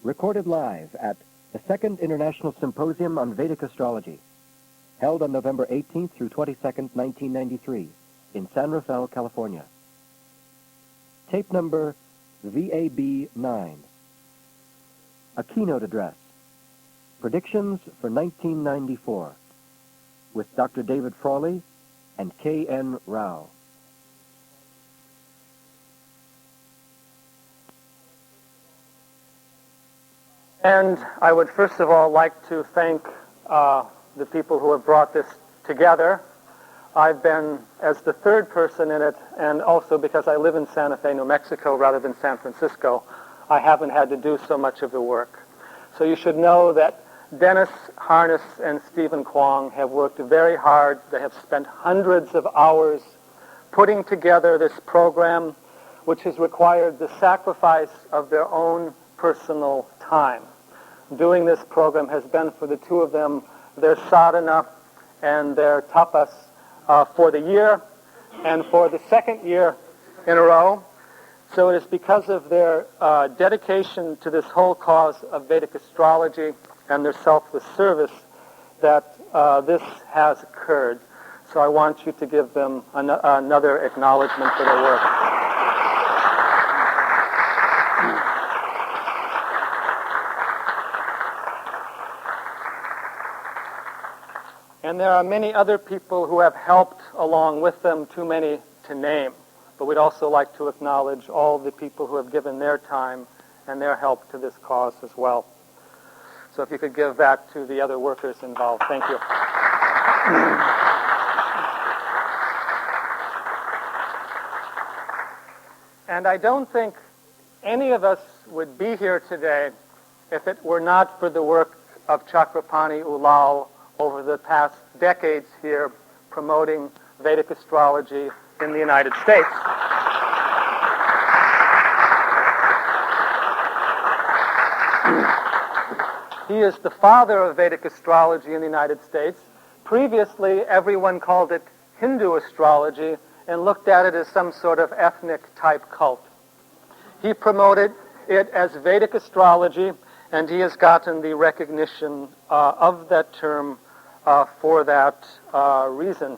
Recorded live at the Second International Symposium on Vedic Astrology, held on November 18th through 22nd, 1993, in San Rafael, California. Tape number VAB9. A keynote address. Predictions for 1994 with Dr. David Frawley and K.N. Rao. And I would first of all like to thank the people who have brought this together. I've been as the third person in it, and also because I live in Santa Fe, New Mexico, rather than San Francisco, I haven't had to do so much of the work. So you should know that Dennis Harness and Stephen Kwong have worked very hard. They have spent hundreds of hours putting together this program, which has required the sacrifice of their own personal time. Doing this program has been for the two of them their sadhana and their tapas for the year and for the second year in a row. So it is because of their dedication to this whole cause of Vedic astrology and their selfless service that this has occurred. So I want you to give them another acknowledgement for their work. And there are many other people who have helped along with them, too many to name. But we'd also like to acknowledge all the people who have given their time and their help to this cause as well. So if you could give that to the other workers involved. Thank you. And I don't think any of us would be here today if it were not for the work of Chakrapani Ulal over the past decades here promoting Vedic astrology in the United States. He is the father of Vedic astrology in the United States. Previously, everyone called it Hindu astrology and looked at it as some sort of ethnic type cult. He promoted it as Vedic astrology, and he has gotten the recognition of that term for that reason.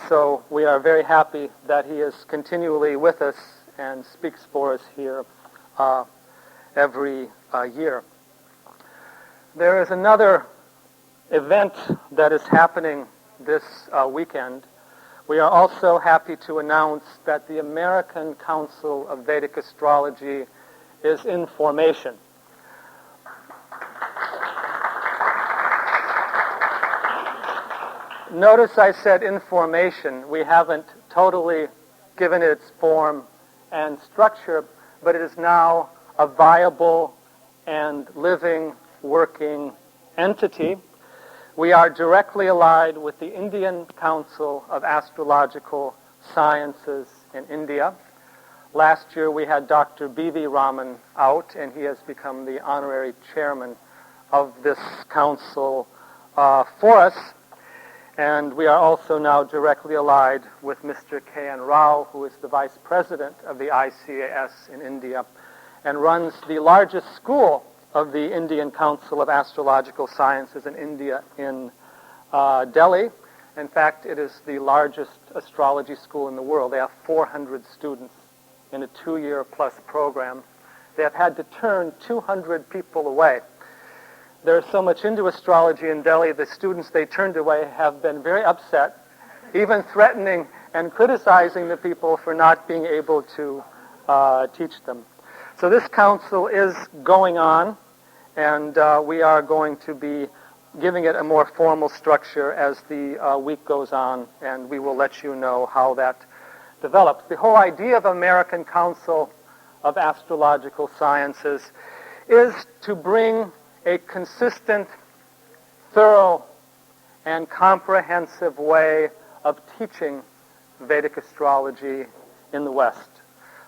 So we are very happy that he is continually with us and speaks for us here every year. There is another event that is happening this weekend. We are also happy to announce that the American Council of Vedic Astrology is in formation. Notice I said in formation. We haven't totally given it its form and structure, but it is now a viable and living, working entity. We are directly allied with the Indian Council of Astrological Sciences in India. Last year we had Dr. B.V. Raman out, and he has become the honorary chairman of this council for us. And we are also now directly allied with Mr. K.N. Rao, who is the vice president of the ICAS in India and runs the largest school of the Indian Council of Astrological Sciences in India in Delhi. In fact, it is the largest astrology school in the world. They have 400 students in a 2-year plus program. They have had to turn 200 people away. There's so much into astrology in Delhi, the students they turned away have been very upset, even threatening and criticizing the people for not being able to teach them. So this council is going on, and we are going to be giving it a more formal structure as the week goes on, and we will let you know how that develops. The whole idea of American Council of Astrological Sciences is to bring a consistent, thorough, and comprehensive way of teaching Vedic astrology in the West.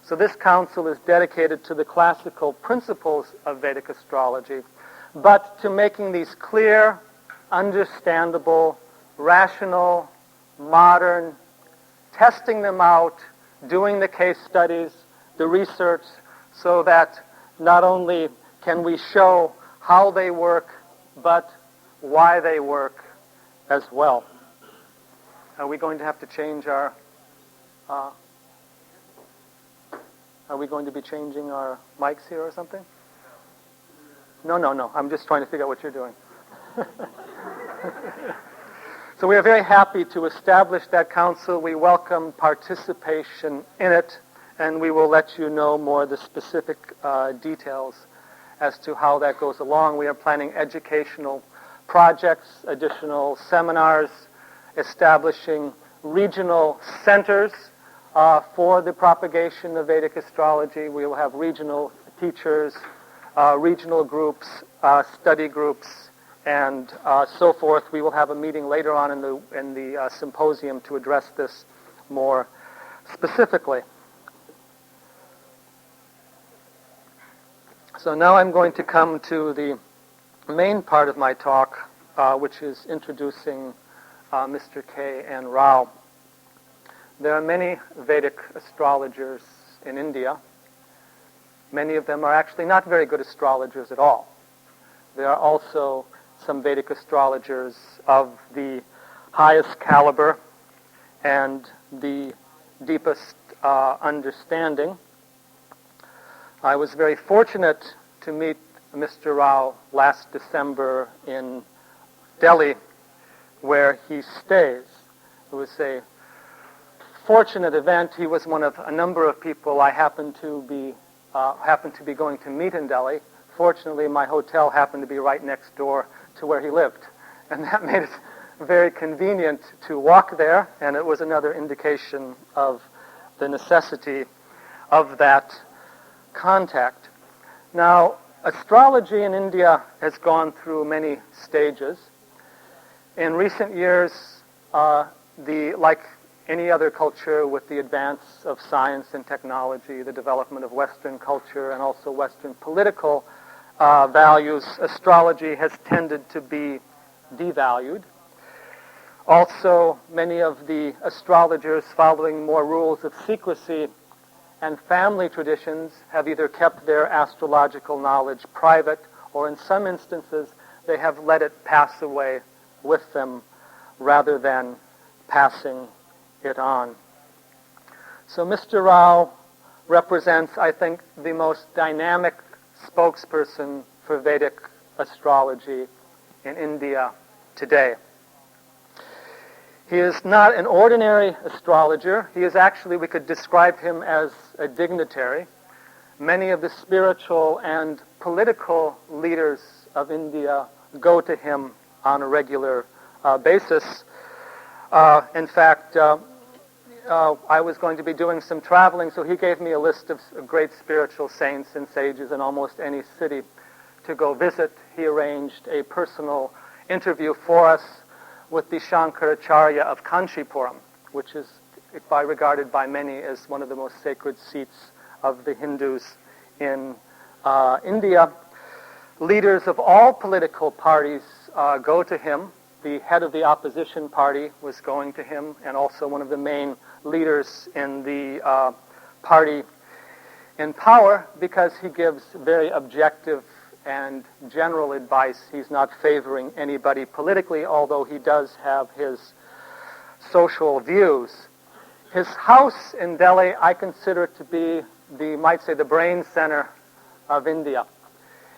So this council is dedicated to the classical principles of Vedic astrology, but to making these clear, understandable, rational, modern, testing them out, doing the case studies, the research, so that not only can we show how they work, but why they work as well. Are we going to have to change our... are we going to be changing our mics here or something? No. I'm just trying to figure out what you're doing. So we are very happy to establish that council. We welcome participation in it, and we will let you know more of the specific details as to how that goes along. We are planning educational projects, additional seminars, establishing regional centers for the propagation of Vedic astrology. We will have regional teachers, regional groups, study groups, and so forth. We will have a meeting later on in the symposium to address this more specifically. So now I'm going to come to the main part of my talk, which is introducing Mr. K. N. Rao. There are many Vedic astrologers in India. Many of them are actually not very good astrologers at all. There are also some Vedic astrologers of the highest caliber and the deepest understanding. I was very fortunate to meet Mr. Rao last December in Delhi, where he stays. It was a fortunate event. He was one of a number of people I happened to be going to meet in Delhi. Fortunately, my hotel happened to be right next door to where he lived, and that made it very convenient to walk there, and it was another indication of the necessity of that contact. Now, astrology in India has gone through many stages. In recent years, like any other culture, with the advance of science and technology, the development of Western culture, and also Western political values, astrology has tended to be devalued. Also, many of the astrologers, following more rules of secrecy and family traditions, have either kept their astrological knowledge private, or in some instances, they have let it pass away with them rather than passing it on. So Mr. Rao represents, I think, the most dynamic spokesperson for Vedic astrology in India today. He is not an ordinary astrologer. He is actually, we could describe him as a dignitary. Many of the spiritual and political leaders of India go to him on a regular basis. In fact, I was going to be doing some traveling, so he gave me a list of great spiritual saints and sages in almost any city to go visit. He arranged a personal interview for us with the Shankaracharya of Kanchipuram, which is regarded by many as one of the most sacred seats of the Hindus in India. Leaders of all political parties go to him. The head of the opposition party was going to him, and also one of the main leaders in the party in power, because he gives very objective and general advice. He's not favoring anybody politically, although he does have his social views. His house in Delhi, I consider to be the brain center of India.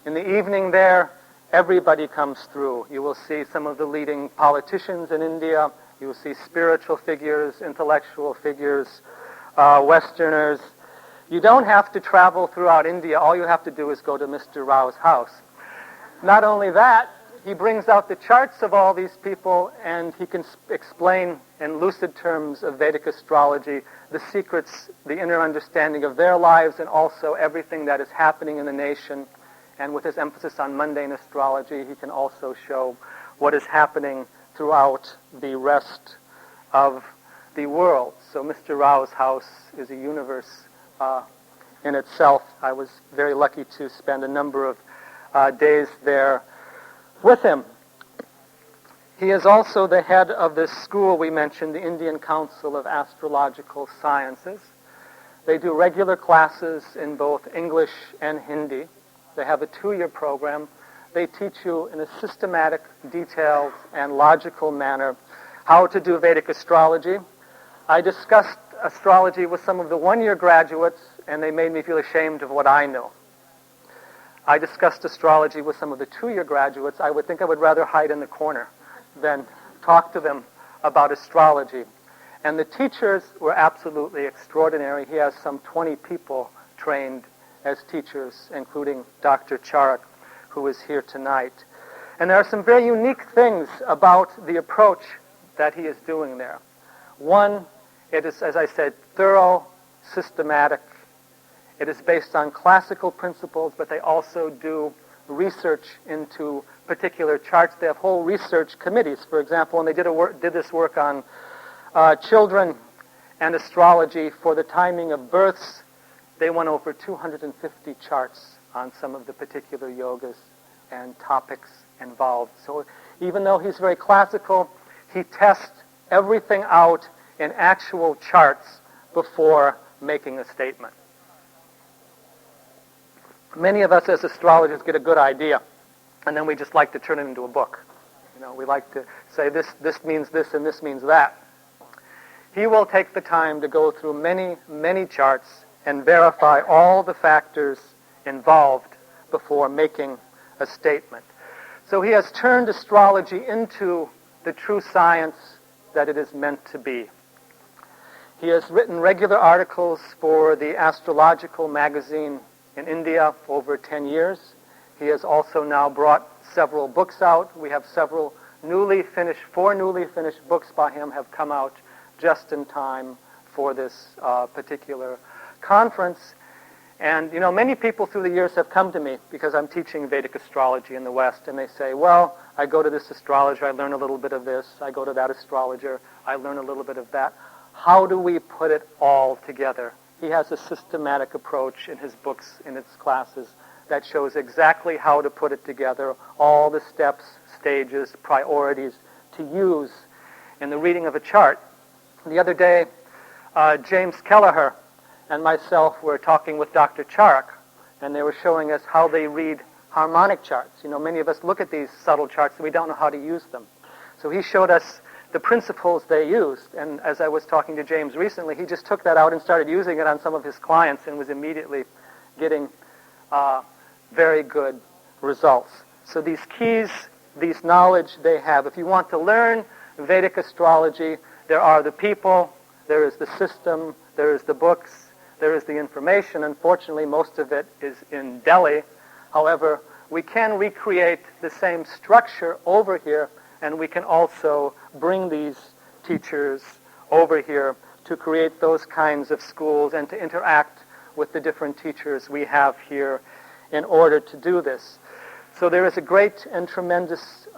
In the evening there, everybody comes through. You will see some of the leading politicians in India. You will see spiritual figures, intellectual figures, Westerners. You don't have to travel throughout India. All you have to do is go to Mr. Rao's house. Not only that, he brings out the charts of all these people, and he can explain in lucid terms of Vedic astrology the secrets, the inner understanding of their lives, and also everything that is happening in the nation. And with his emphasis on mundane astrology, he can also show what is happening throughout the rest of the world. So Mr. Rao's house is a universe in itself. I was very lucky to spend a number of days there with him. He is also the head of this school we mentioned, the Indian Council of Astrological Sciences. They do regular classes in both English and Hindi. They have a 2-year program. They teach you in a systematic, detailed, and logical manner how to do Vedic astrology. I discussed astrology with some of the 1-year graduates, and they made me feel ashamed of what I know. I discussed astrology with some of the 2-year graduates. I would think I would rather hide in the corner than talk to them about astrology. And the teachers were absolutely extraordinary. He has some 20 people trained as teachers, including Dr. Charak, who is here tonight. And there are some very unique things about the approach that he is doing there. One, it is, as I said, thorough, systematic. It is based on classical principles, but they also do research into particular charts. They have whole research committees. For example, when they did this work on children and astrology for the timing of births, they went over 250 charts on some of the particular yogas and topics involved. So even though he's very classical, he tests everything out in actual charts before making a statement. Many of us as astrologers get a good idea, and then we just like to turn it into a book. We like to say this means this and this means that. He will take the time to go through many, many charts and verify all the factors involved before making a statement. So he has turned astrology into the true science that it is meant to be. He has written regular articles for the Astrological magazine in India for over 10 years. He has also now brought several books out. We have four newly finished books by him have come out just in time for this particular conference. And, many people through the years have come to me because I'm teaching Vedic astrology in the West, and they say, well, I go to this astrologer, I learn a little bit of this. I go to that astrologer, I learn a little bit of that. How do we put it all together? He has a systematic approach in his books, in his classes, that shows exactly how to put it together, all the steps, stages, priorities to use in the reading of a chart. The other day, James Kelleher and myself were talking with Dr. Charak, and they were showing us how they read harmonic charts. Many of us look at these subtle charts and we don't know how to use them. So he showed us the principles they used, and as I was talking to James recently, he just took that out and started using it on some of his clients and was immediately getting very good results. So these keys, these knowledge they have. If you want to learn Vedic astrology, there are the people, there is the system, there is the books, there is the information. Unfortunately, most of it is in Delhi. However, we can recreate the same structure over here, and we can also bring these teachers over here to create those kinds of schools and to interact with the different teachers we have here in order to do this. So there is a great and tremendous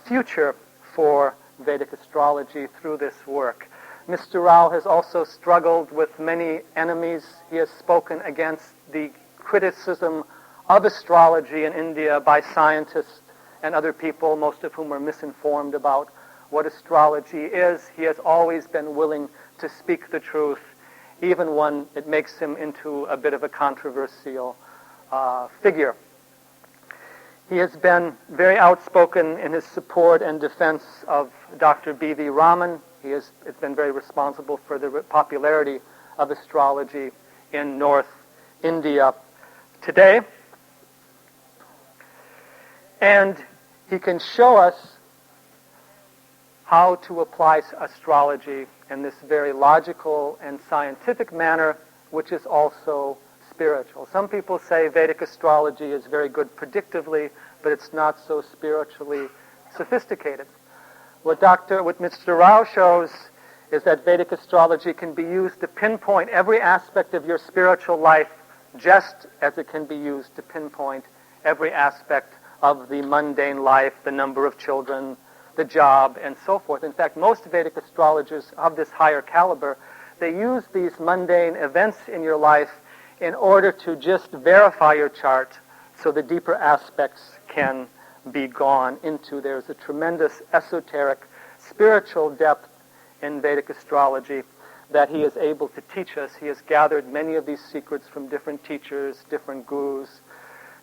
future for Vedic astrology through this work. Mr. Rao has also struggled with many enemies. He has spoken against the criticism of astrology in India by scientists and other people, most of whom are misinformed about what astrology is. He has always been willing to speak the truth, even when it makes him into a bit of a controversial figure. He has been very outspoken in his support and defense of Dr. B.V. Raman. He has been very responsible for the popularity of astrology in North India today. And he can show us how to apply astrology in this very logical and scientific manner, which is also spiritual. Some people say Vedic astrology is very good predictively, but it's not so spiritually sophisticated. What Mr. Rao shows is that Vedic astrology can be used to pinpoint every aspect of your spiritual life, just as it can be used to pinpoint every aspect of the mundane life, the number of children, the job, and so forth. In fact, most Vedic astrologers of this higher caliber, they use these mundane events in your life in order to just verify your chart so the deeper aspects can be gone into. There's a tremendous esoteric spiritual depth in Vedic astrology that he is able to teach us. He has gathered many of these secrets from different teachers, different gurus,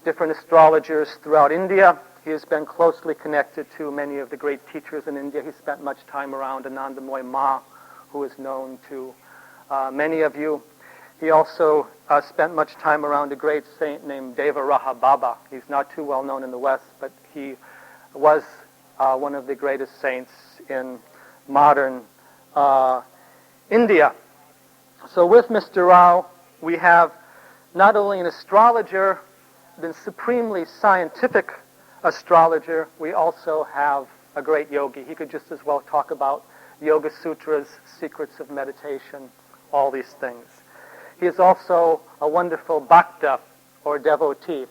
different astrologers throughout India. He has been closely connected to many of the great teachers in India. He spent much time around Anandamoy Ma, who is known to many of you. He also spent much time around a great saint named Devaraja Baba. He's not too well known in the West, but he was one of the greatest saints in modern India. So with Mr. Rao, we have not only an astrologer, but a supremely scientific astrologer, we also have a great yogi. He could just as well talk about Yoga Sutras, secrets of meditation, all these things. He is also a wonderful bhakta, or devotee.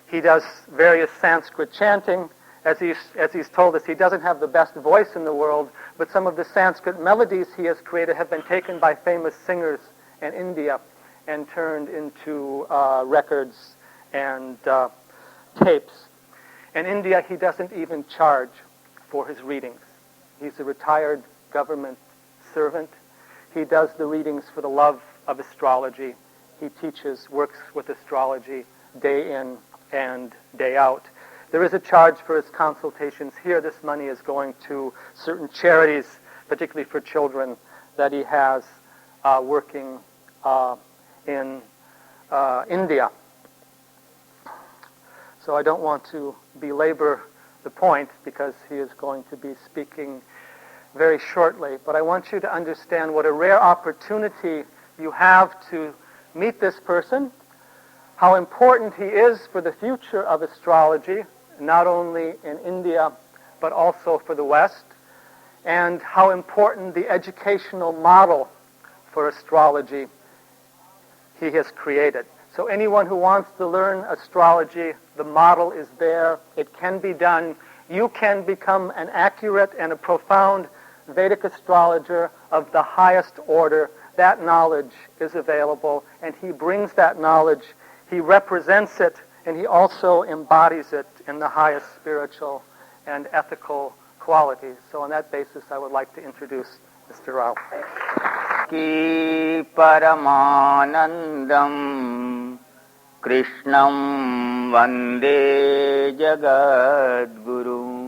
He does various Sanskrit chanting. As he's told us, he doesn't have the best voice in the world, but some of the Sanskrit melodies he has created have been taken by famous singers in India and turned into records and tapes. In India, he doesn't even charge for his readings. He's a retired government servant. He does the readings for the love of astrology. He teaches, works with astrology day in and day out. There is a charge for his consultations here. This money is going to certain charities, particularly for children, that he has working in India. So I don't want to belabor the point because he is going to be speaking very shortly. But I want you to understand what a rare opportunity you have to meet this person, how important he is for the future of astrology, not only in India, but also for the West, and how important the educational model for astrology he has created. So anyone who wants to learn astrology, the model is there. It can be done. You can become an accurate and a profound Vedic astrologer of the highest order. That knowledge is available, and he brings that knowledge. He represents it, and he also embodies it in the highest spiritual and ethical qualities. So on that basis, I would like to introduce Mr. Rao. Ki Paramanandam Krishnam Vande Jagadguru.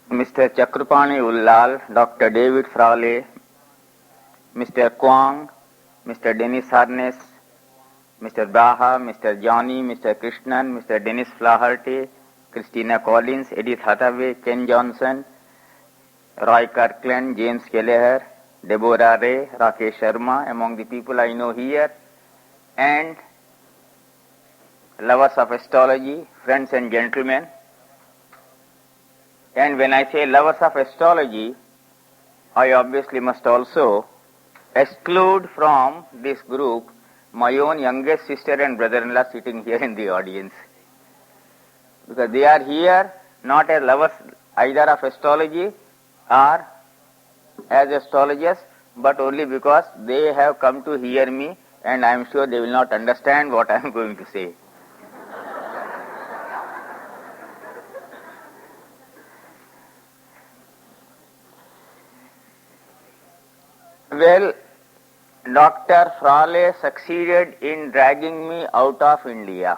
Mr. Chakrapani Ullal, Dr. David Frawley, Mr. Kwang, Mr. Dennis Harness, Mr. Braha, Mr. Johnny, Mr. Krishnan, Mr. Dennis Flaherty, Christina Collins, Edith Hathaway, Ken Johnson, Roy Kirkland, James Kelleher, Deborah Ray, Rakesh Sharma, among the people I know here, and lovers of astrology, friends and gentlemen. And when I say lovers of astrology, I obviously must also exclude from this group my own youngest sister and brother-in-law sitting here in the audience. Because they are here not as lovers either of astrology or as astrologers, but only because they have come to hear me, and I am sure they will not understand what I am going to say. Well, Dr. Frawley succeeded in dragging me out of India.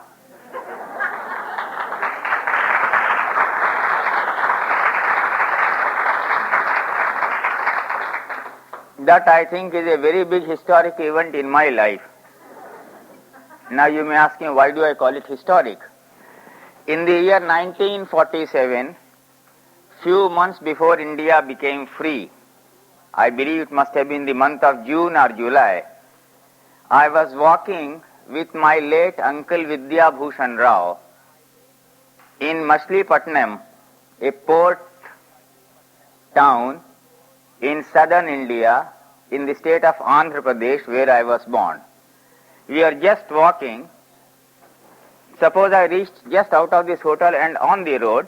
That I think is a very big historic event in my life. Now you may ask me, why do I call it historic? In the year 1947, few months before India became free, I believe it must have been the month of June or July, I was walking with my late uncle Vidya Bhushan Rao in Machilipatnam, a port town in southern India in the state of Andhra Pradesh where I was born. We were just walking. Suppose I reached just out of this hotel, and on the road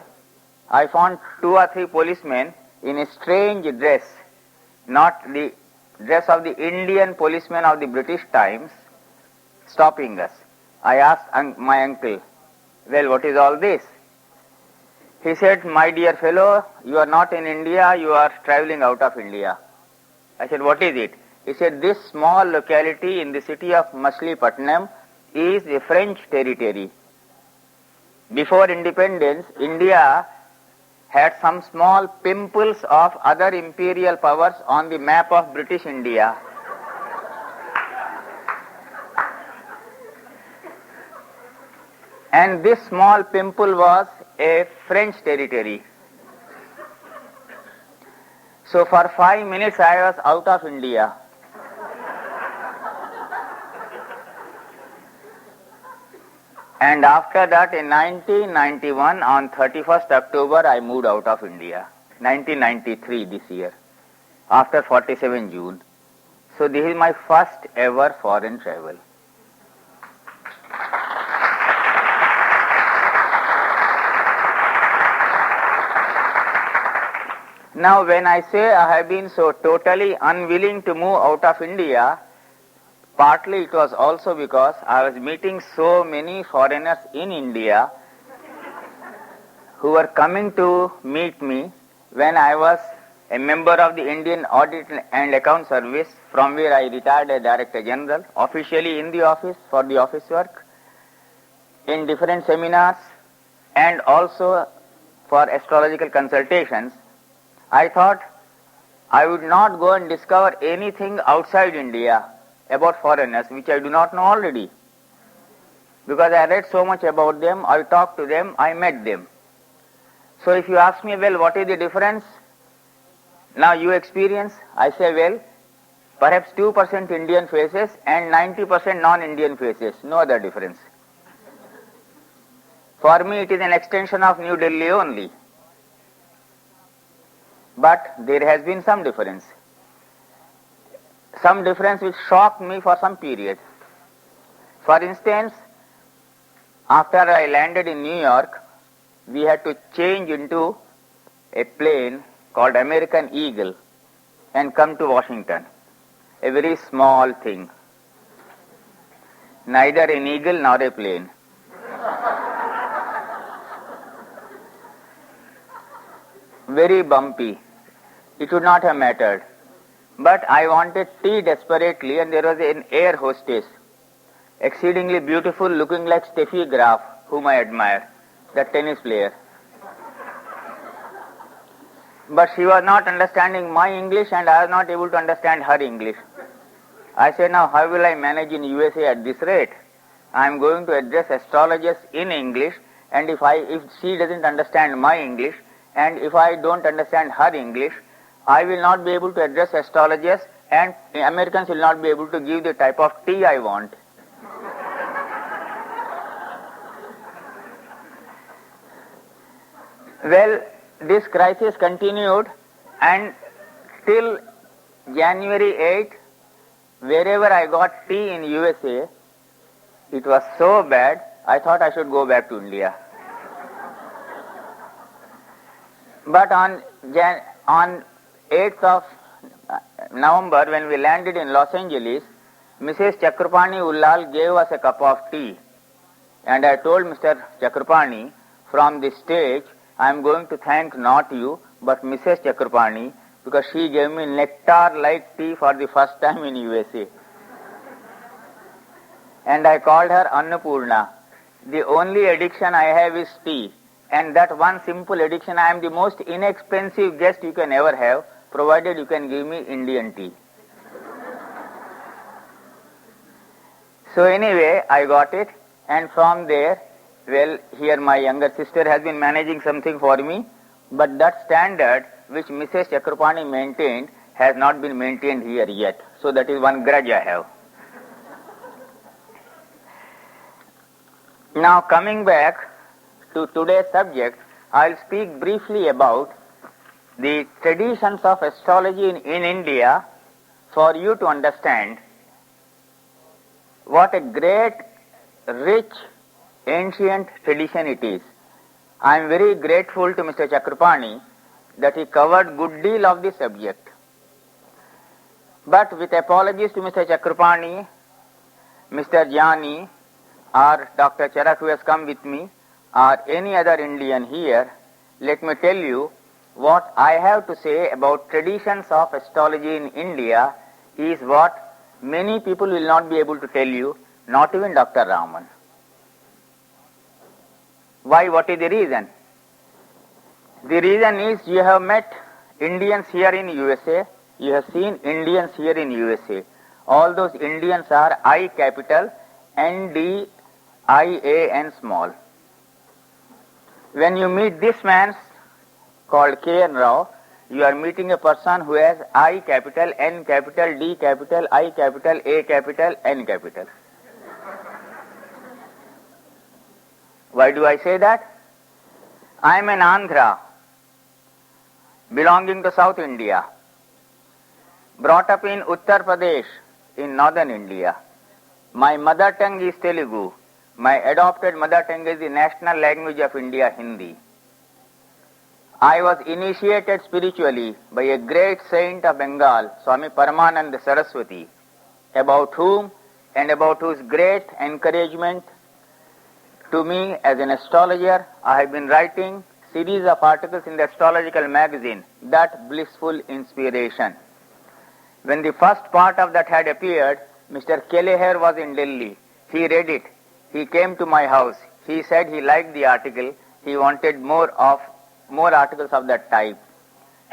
I found 2 or 3 policemen in a strange dress, not the dress of the Indian policemen of the British times, stopping us. I asked my uncle, well, what is all this? He said, my dear fellow, you are not in India, you are traveling out of India. I said, what is it? He said, this small locality in the city of Machilipatnam is a French territory. Before independence, India had some small pimples of other imperial powers on the map of British India. And this small pimple was a French territory. So for 5 minutes I was out of India. And after that, in 1991, on 31st October, I moved out of India. 1993 this year, after 47 June. So this is my first ever foreign travel. Now when I say I have been so totally unwilling to move out of India, partly it was also because I was meeting so many foreigners in India who were coming to meet me when I was a member of the Indian Audit and Account Service, from where I retired as Director General, officially in the office for the office work, in different seminars, and also for astrological consultations. I thought I would not go and discover anything outside India about foreigners which I do not know already. Because I read so much about them, I talked to them, I met them. So if you ask me, well, what is the difference? Now you experience, I say, well, perhaps 2% Indian faces and 90% non-Indian faces, no other difference. For me it is an extension of New Delhi only. But there has been some difference. Some difference which shocked me for some period. For instance, after I landed in New York, we had to change into a plane called American Eagle and come to Washington. A very small thing. Neither an eagle nor a plane. Very bumpy. It would not have mattered. But I wanted tea desperately, and there was an air hostess, exceedingly beautiful, looking like Steffi Graf, whom I admire, the tennis player. But she was not understanding my English, and I was not able to understand her English. I said, now how will I manage in USA at this rate? I am going to address astrologers in English, and if she doesn't understand my English, and if I don't understand her English, I will not be able to address astrologers, and Americans will not be able to give the type of tea I want. Well, this crisis continued, and till January 8, wherever I got tea in USA, it was so bad, I thought I should go back to India. But on 8th of November, when we landed in Los Angeles, Mrs. Chakrapani Ullal gave us a cup of tea. And I told Mr. Chakrapani, from the stage, I am going to thank not you, but Mrs. Chakrapani, because she gave me nectar-like tea for the first time in USA. And I called her Annapurna. The only addiction I have is tea. And that one simple addiction, I am the most inexpensive guest you can ever have, provided you can give me Indian tea. So anyway, I got it, and from there, well, here my younger sister has been managing something for me, but that standard which Mrs. Chakrapani maintained has not been maintained here yet. So that is one grudge I have. Now coming back to today's subject, I will speak briefly about the traditions of astrology in India for you to understand what a great, rich, ancient tradition it is. I am very grateful to Mr. Chakrapani that he covered good deal of the subject. But with apologies to Mr. Chakrapani, Mr. Jani, or Dr. Charak who has come with me, or any other Indian here, let me tell you what I have to say about traditions of astrology in India is what many people will not be able to tell you, not even Dr. Raman. Why? What is the reason? The reason is you have met Indians here in USA, you have seen Indians here in USA. All those Indians are I capital, N-D-I-A-N small. When you meet this man called K.N. Rao, you are meeting a person who has I capital, N capital, D capital, I capital, A capital, N capital. Why do I say that? I am an Andhra, belonging to South India, brought up in Uttar Pradesh in northern India. My mother tongue is Telugu. My adopted mother tongue is the national language of India, Hindi. I was initiated spiritually by a great saint of Bengal, Swami Paramananda Saraswati, about whom and about whose great encouragement to me as an astrologer, I have been writing series of articles in the astrological magazine, That Blissful Inspiration. When the first part of that had appeared, Mr. Kelleher was in Delhi. He read it. He came to my house. He said he liked the article. He wanted more articles of that type.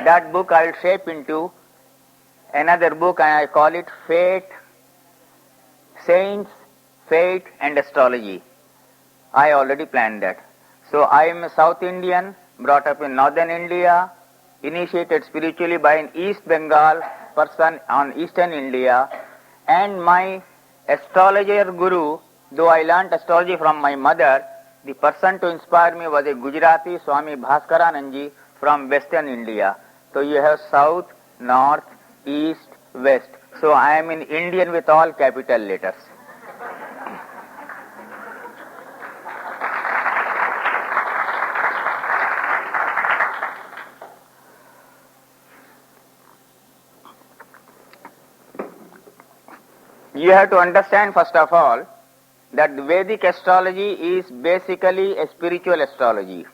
That book I will shape into another book, and I call it Fate, Saints, Fate and Astrology. I already planned that. So I am a South Indian, brought up in northern India, initiated spiritually by an East Bengal person on eastern India, and my astrologer guru, though I learnt astrology from my mother, the person to inspire me was a Gujarati, Swami Bhaskaranandji from western India. So you have south, north, east, west. So I am an Indian with all capital letters. You have to understand first of all that the Vedic astrology is basically a spiritual astrology.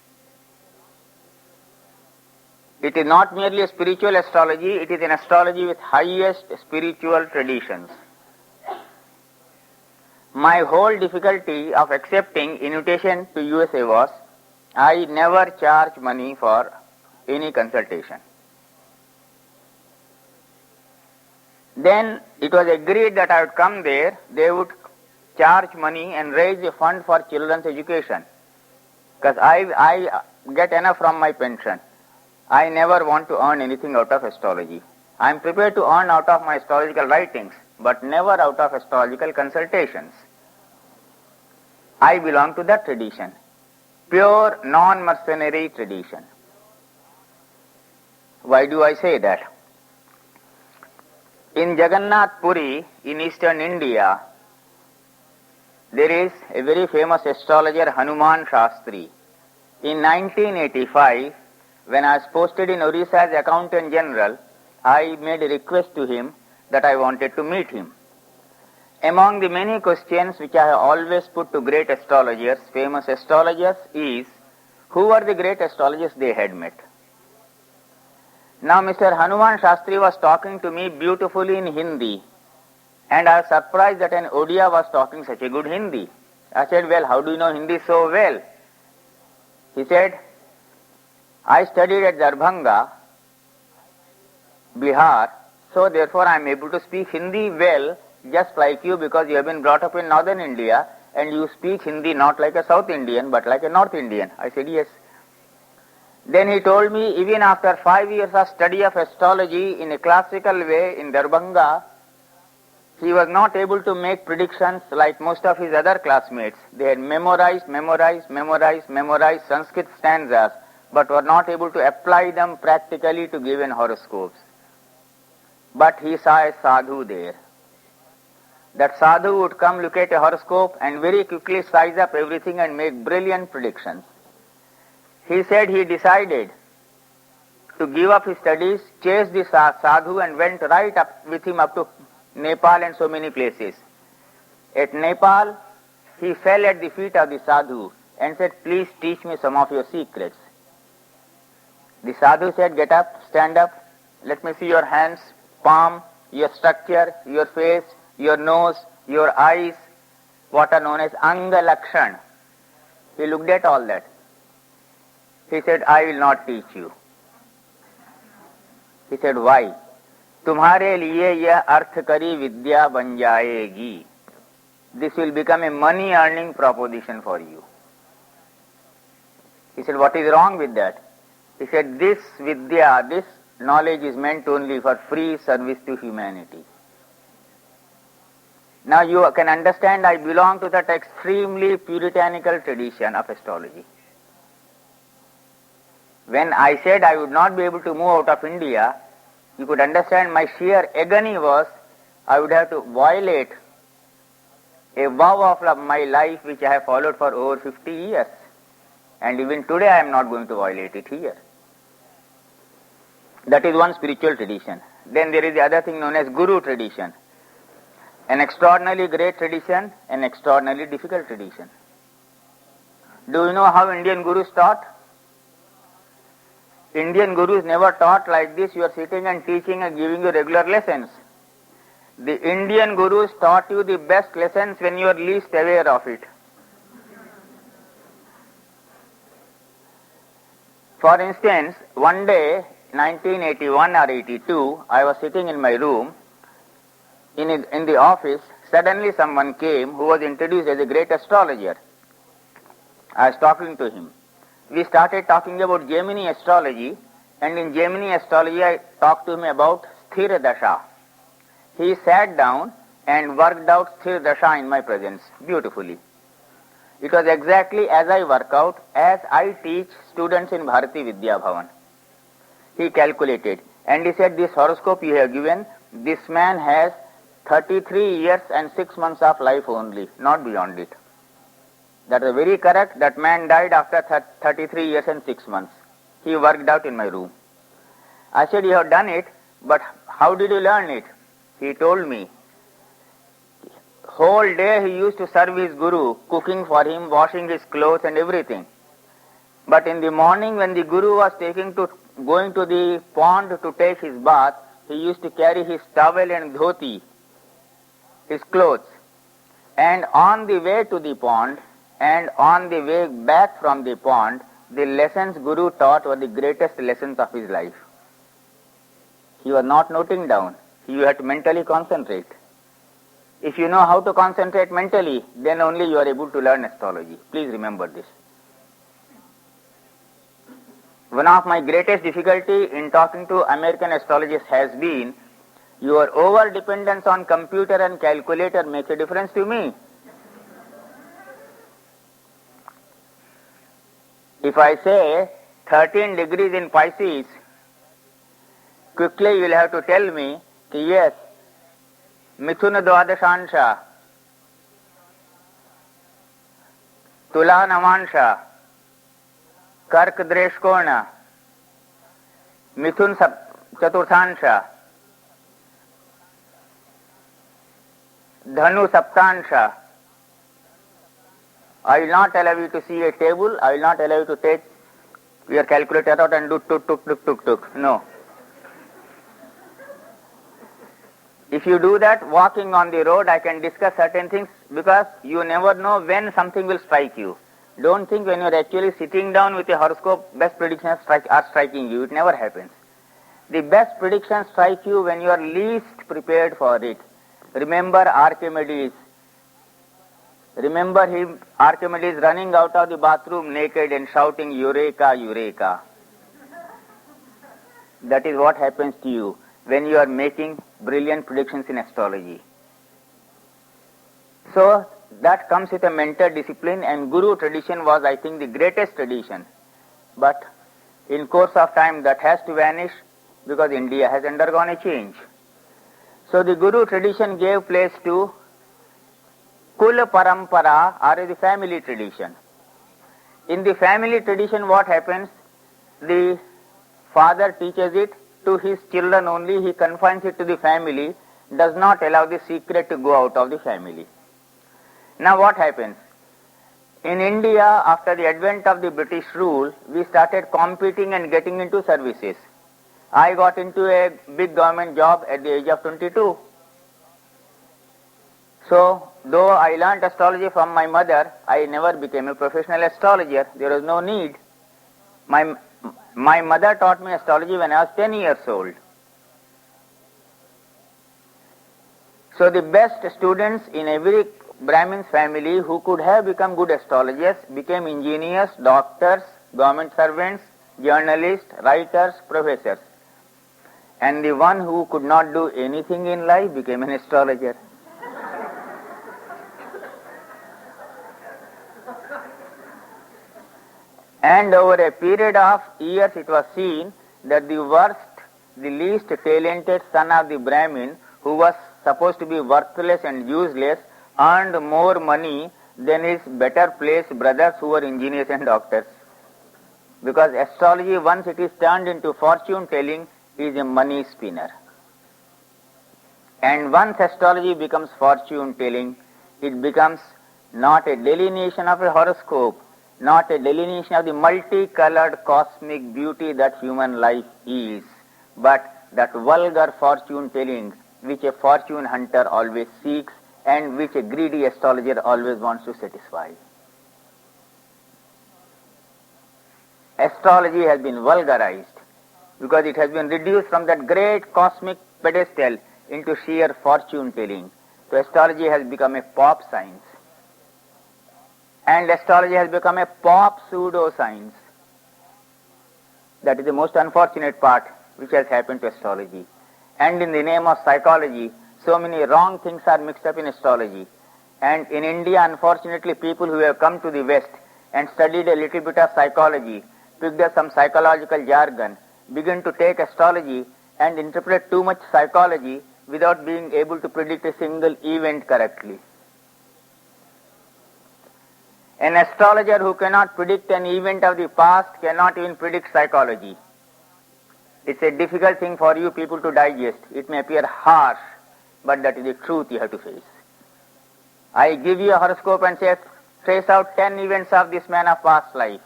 It is not merely a spiritual astrology, it is an astrology with highest spiritual traditions. My whole difficulty of accepting invitation to USA was I never charge money for any consultation. Then it was agreed that I would come there, they would charge money and raise a fund for children's education. Because I get enough from my pension. I never want to earn anything out of astrology. I am prepared to earn out of my astrological writings, but never out of astrological consultations. I belong to that tradition, pure non-mercenary tradition. Why do I say that? In Jagannath Puri, in eastern India, there is a very famous astrologer, Hanuman Shastri. In 1985, when I was posted in Orissa as Accountant General, I made a request to him that I wanted to meet him. Among the many questions which I have always put to great astrologers, famous astrologers, is who were the great astrologers they had met. Now Mr. Hanuman Shastri was talking to me beautifully in Hindi, and I was surprised that an Odia was talking such a good Hindi. I said, well, how do you know Hindi so well? He said, I studied at Darbhanga, Bihar, so therefore I am able to speak Hindi well, just like you, because you have been brought up in northern India and you speak Hindi not like a South Indian but like a North Indian. I said, yes. Then he told me, even after 5 years of study of astrology in a classical way in Darbhanga, he was not able to make predictions like most of his other classmates. They had memorized Sanskrit stanzas, but were not able to apply them practically to given horoscopes. But he saw a sadhu there. That sadhu would come, look at a horoscope and very quickly size up everything and make brilliant predictions. He said he decided to give up his studies, chased the sadhu and went right up with him up to Nepal and so many places. At Nepal, he fell at the feet of the sadhu and said, "Please teach me some of your secrets." The sadhu said, "Get up, stand up, let me see your hands, palm, your structure, your face, your nose, your eyes, what are known as Anga Lakshan." He looked at all that. He said, "I will not teach you." He said, "Why?" "तुम्हारे लिए यह अर्थकरी विद्या बन जाएगी. This will become a money earning proposition for you." He said, "What is wrong with that?" He said, "This vidya, this knowledge is meant only for free service to humanity." Now you can understand I belong to that extremely puritanical tradition of astrology. When I said I would not be able to move out of India, you could understand my sheer agony was I would have to violate a vow of my life which I have followed for over 50 years. And even today I am not going to violate it here. That is one spiritual tradition. Then there is the other thing known as Guru tradition. An extraordinarily great tradition, an extraordinarily difficult tradition. Do you know how Indian Gurus taught? Indian Gurus never taught like this. You are sitting and teaching and giving you regular lessons. The Indian Gurus taught you the best lessons when you are least aware of it. For instance, one day, 1981 or 82, I was sitting in my room in the office. Suddenly someone came who was introduced as a great astrologer. I was talking to him. We started talking about Gemini astrology, and in Gemini astrology I talked to him about Sthira Dasha. He sat down and worked out Sthira Dasha in my presence beautifully. It was exactly as I work out, as I teach students in Bharati Vidya Bhavan. He calculated and he said, "This horoscope you have given, this man has 33 years and 6 months of life only, not beyond it." That is very correct. That man died after 33 years and 6 months. He worked out in my room. I said, "You have done it, but how did you learn it?" He told me. Whole day he used to serve his guru, cooking for him, washing his clothes and everything. But in the morning when the guru was going to the pond to take his bath, he used to carry his towel and dhoti, his clothes. And on the way to the pond and on the way back from the pond, the lessons Guru taught were the greatest lessons of his life. He was not noting down. You had to mentally concentrate. If you know how to concentrate mentally, then only you are able to learn astrology. Please remember this. One of my greatest difficulty in talking to American astrologists has been your over-dependence on computer and calculator makes a difference to me. If I say 13 degrees in Pisces, quickly you will have to tell me, yes, Mithuna Dwadashansha, Tula Namansha, Kark Dreshkona, Mithun Chaturthansha, Dhanu Saptansha. I will not allow you to see a table. I will not allow you to take your calculator out and do tuk. No. If you do that, walking on the road, I can discuss certain things because you never know when something will strike you. Don't think when you are actually sitting down with a horoscope, best predictions are striking you. It never happens. The best predictions strike you when you are least prepared for it. Remember Archimedes. Remember him, Archimedes running out of the bathroom naked and shouting, "Eureka, Eureka." That is what happens to you when you are making brilliant predictions in astrology. So that comes with a mental discipline, and Guru tradition was, I think, the greatest tradition. But in course of time that has to vanish because India has undergone a change. So the Guru tradition gave place to Kula Parampara, or the family tradition. In the family tradition, what happens? The father teaches it to his children only, he confines it to the family, does not allow the secret to go out of the family. Now what happens? In India, after the advent of the British rule, we started competing and getting into services. I got into a big government job at the age of 22. So, though I learnt astrology from my mother, I never became a professional astrologer. There was no need. My mother taught me astrology when I was 10 years old. So the best students in every Brahmin's family who could have become good astrologers became engineers, doctors, government servants, journalists, writers, professors. And the one who could not do anything in life became an astrologer. And over a period of years it was seen that the worst, the least talented son of the Brahmin, who was supposed to be worthless and useless, earned more money than his better placed brothers who were engineers and doctors. Because astrology, once it is turned into fortune telling, is a money spinner. And once astrology becomes fortune telling, it becomes not a delineation of a horoscope, not a delineation of the multicolored cosmic beauty that human life is, but that vulgar fortune telling which a fortune hunter always seeks and which a greedy astrologer always wants to satisfy. Astrology has been vulgarized because it has been reduced from that great cosmic pedestal into sheer fortune telling. So astrology has become a pop science. And astrology has become a pop pseudoscience. That is the most unfortunate part which has happened to astrology. And in the name of psychology, so many wrong things are mixed up in astrology. And in India, unfortunately, people who have come to the West and studied a little bit of psychology, picked up some psychological jargon, begin to take astrology and interpret too much psychology without being able to predict a single event correctly. An astrologer who cannot predict an event of the past cannot even predict psychology. It's a difficult thing for you people to digest. It may appear harsh, but that is the truth you have to face. I give you a horoscope and say, trace out 10 events of this man of past life.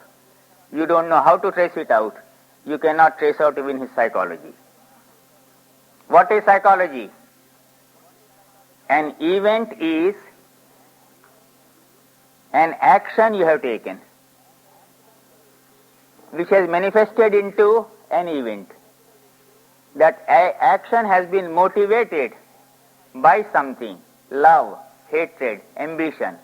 You don't know how to trace it out. You cannot trace out even his psychology. What is psychology? An event is an action you have taken, which has manifested into an event. That action has been motivated by something, love, hatred, ambition.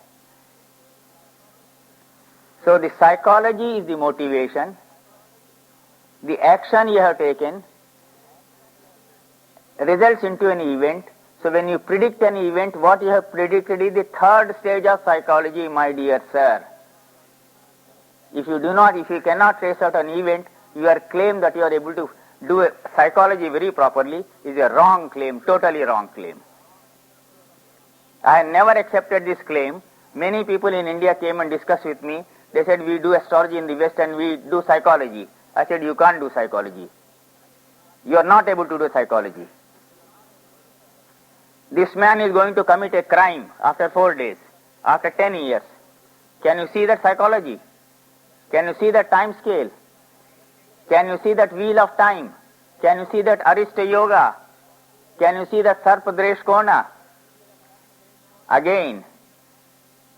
So the psychology is the motivation. The action you have taken results into an event. So when you predict an event, what you have predicted is the third stage of psychology, my dear sir. If you cannot trace out an event, your claim that you are able to do psychology very properly is a wrong claim, totally wrong claim. I have never accepted this claim. Many people in India came and discussed with me. They said, we do astrology in the West and we do psychology. I said, you can't do psychology. You are not able to do psychology. This man is going to commit a crime after 4 days, after 10 years. Can you see that psychology? Can you see that time scale? Can you see that wheel of time? Can you see that Arista Yoga? Can you see that Sarpadresh Kona? Again,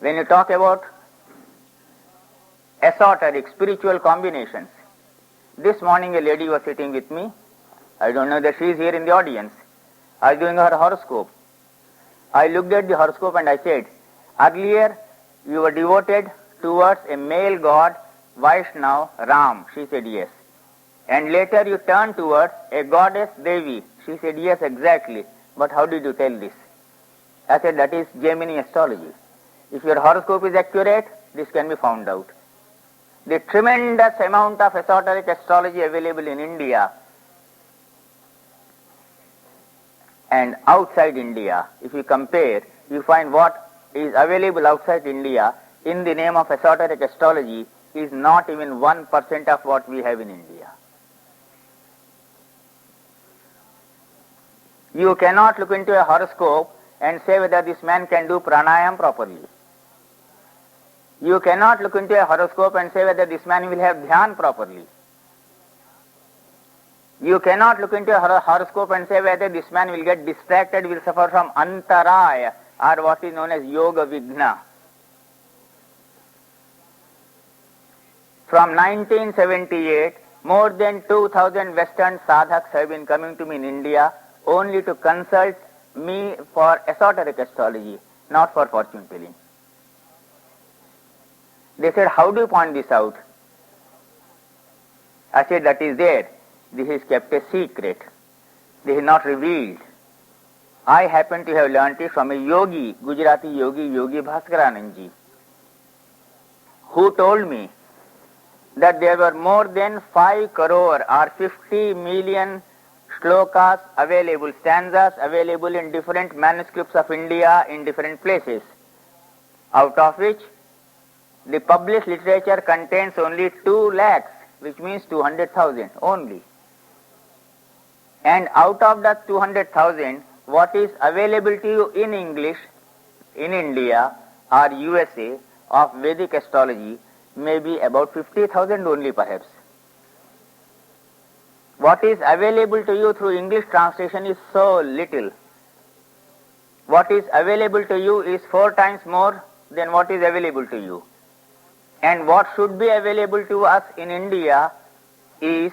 when you talk about esoteric, spiritual combinations, this morning a lady was sitting with me. I don't know that she is here in the audience. I was doing her horoscope. I looked at the horoscope and I said, earlier you were devoted towards a male god, Vaishnav, Ram. She said yes. And later you turned towards a goddess, Devi. She said yes, exactly. But how did you tell this? I said, that is Gemini astrology. If your horoscope is accurate, this can be found out. The tremendous amount of esoteric astrology available in India and outside India, if you compare, you find what is available outside India in the name of esoteric astrology is not even 1% of what we have in India. You cannot look into a horoscope and say whether this man can do pranayam properly. You cannot look into a horoscope and say whether this man will have dhyan properly. You cannot look into a horoscope and say whether this man will get distracted, will suffer from antaraya, or what is known as yoga vigna. From 1978, more than 2,000 Western sadhaks have been coming to me in India only to consult me for esoteric astrology, not for fortune telling. They said, how do you point this out? I said, that is there. This is kept a secret. This is not revealed. I happen to have learnt it from a yogi, Gujarati yogi, Yogi Bhaskaranandji, who told me that there were more than 5 crore or 50 million shlokas available, stanzas available in different manuscripts of India in different places, out of which the published literature contains only 2 lakhs, which means 200,000 only. And out of that 200,000, what is available to you in English, in India or USA of Vedic astrology may be about 50,000 only perhaps. What is available to you through English translation is so little. What is available to you is 4 times more than what is available to you. And what should be available to us in India is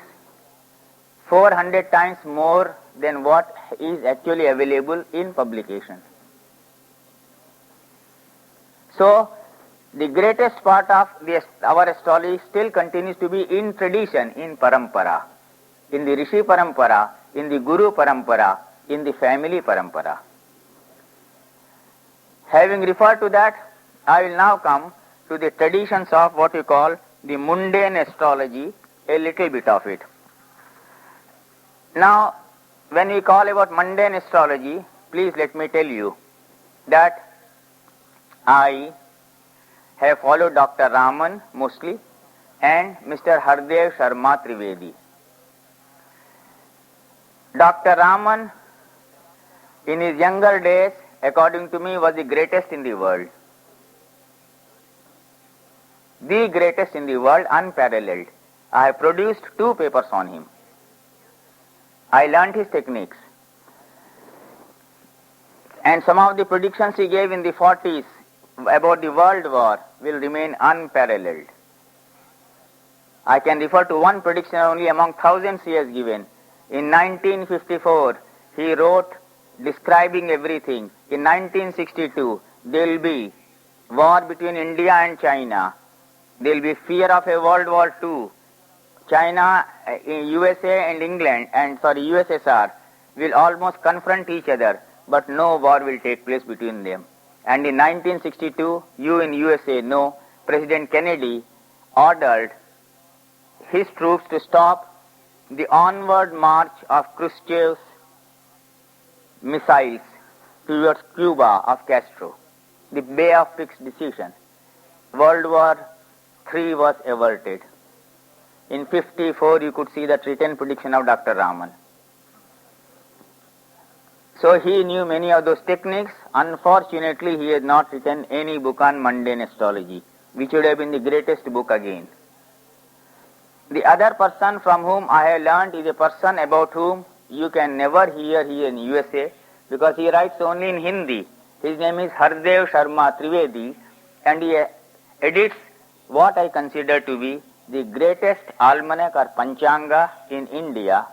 400 times more than what is actually available in publication. So, the greatest part of our astrology still continues to be in tradition, in parampara, in the Rishi parampara, in the Guru parampara, in the family parampara. Having referred to that, I will now come to the traditions of what you call the mundane astrology, a little bit of it. Now, when we call about mundane astrology, please let me tell you that I have followed Dr. Raman mostly and Mr. Hardev Sharma Trivedi. Dr. Raman, in his younger days, according to me, was the greatest in the world. The greatest in the world, unparalleled. I have produced 2 papers on him. I learnt his techniques. And some of the predictions he gave in the 40s about the world war will remain unparalleled. I can refer to one prediction only among thousands he has given. In 1954, he wrote describing everything. In 1962, there will be war between India and China. There will be fear of a World War II. China, USA and England, USSR will almost confront each other, but no war will take place between them. And in 1962, you in USA know, President Kennedy ordered his troops to stop the onward march of Khrushchev's missiles towards Cuba of Castro, the Bay of Pigs decision. World War III was averted. In 54, you could see that written prediction of Dr. Raman. So he knew many of those techniques. Unfortunately, he has not written any book on mundane astrology, which would have been the greatest book again. The other person from whom I have learned is a person about whom you can never hear here in USA because he writes only in Hindi. His name is Hardev Sharma Trivedi and he edits what I consider to be the greatest almanac or panchanga in India.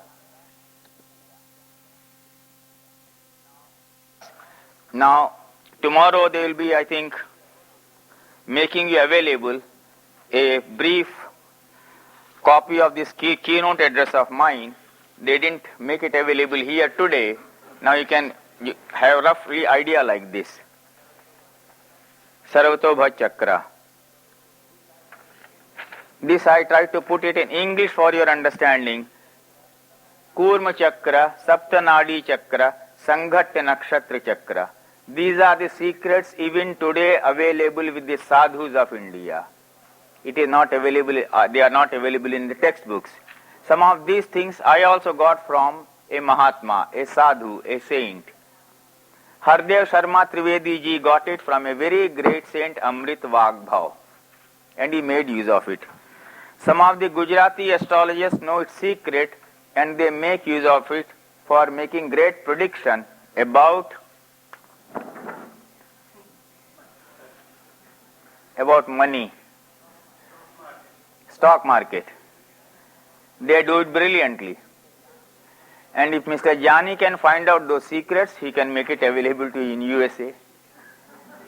Now, tomorrow they will be, I think, making you available a brief copy of this keynote address of mine. They didn't make it available here today. Now you can have roughly idea like this. Sarvatobha Chakra. This I try to put it in English for your understanding. Kurma Chakra, Saptanadi Chakra, Sanghatya Nakshatra Chakra. These are the secrets even today available with the sadhus of India. It is not available, they are not available in the textbooks. Some of these things I also got from a Mahatma, a Sadhu, a saint. Hardev Sharma Trivedi ji got it from a very great saint Amrit Vagbhav, and he made use of it. Some of the Gujarati astrologers know its secret and they make use of it for making great prediction about money, stock market. They do it brilliantly. And if Mr. Jani can find out those secrets, he can make it available to you in USA,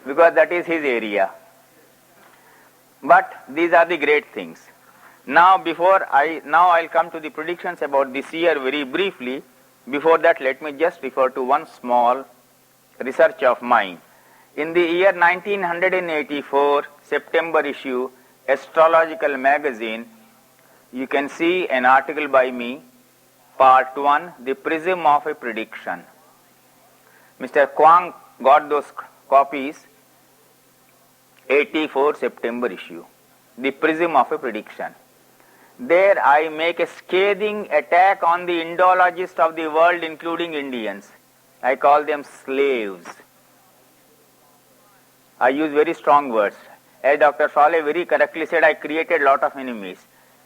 because that is his area. But these are the great things. Now I'll come to the predictions about this year very briefly. Before that, let me just refer to one small research of mine. In the year 1984, September issue, Astrological Magazine, you can see an article by me, Part 1, The Prism of a Prediction. Mr. Kwang got those copies, 84 September issue, The Prism of a Prediction. There I make a scathing attack on the Indologists of the world, including Indians. I call them slaves. I use very strong words. As Dr. Saleh very correctly said, I created a lot of enemies.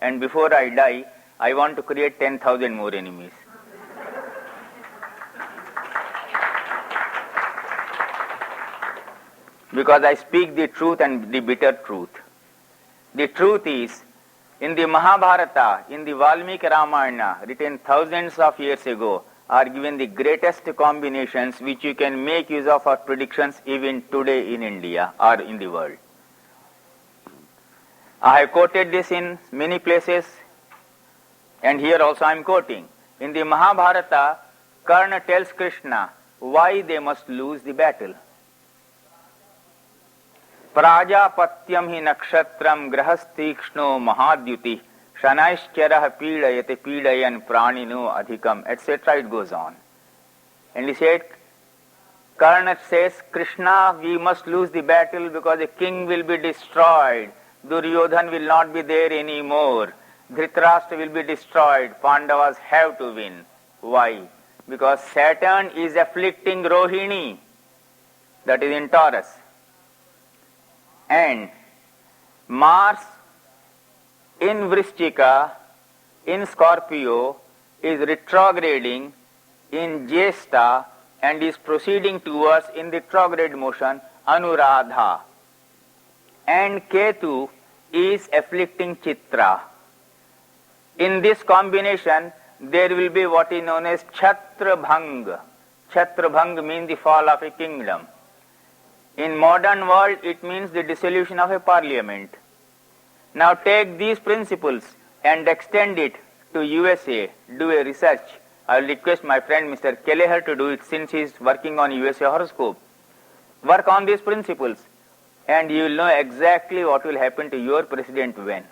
And before I die, I want to create 10,000 more enemies. Because I speak the truth and the bitter truth. The truth is, in the Mahabharata, in the Valmiki Ramayana, written thousands of years ago, are given the greatest combinations which you can make use of for predictions even today in India or in the world. I have quoted this in many places, and here also I am quoting. In the Mahabharata, Karna tells Krishna why they must lose the battle. Prajapatyam hi nakshatram grahastikshno mahadyuti shanaishkyarah pidayate pidayan pranino adhikam, etc. It goes on. And he said, Karna says, Krishna, we must lose the battle because the king will be destroyed. Duryodhan will not be there anymore. Dhritarashtra will be destroyed. Pandavas have to win. Why? Because Saturn is afflicting Rohini, that is in Taurus. And Mars in Vrishchika, in Scorpio, is retrograding in Jyeshta and is proceeding towards in retrograde motion Anuradha. And Ketu is afflicting Chitra. In this combination, there will be what is known as Chhatrabhang. Chhatrabhang means the fall of a kingdom. In modern world, it means the dissolution of a parliament. Now take these principles and extend it to USA. Do a research. I will request my friend Mr. Kelleher to do it since he is working on USA horoscope. Work on these principles and you will know exactly what will happen to your president when.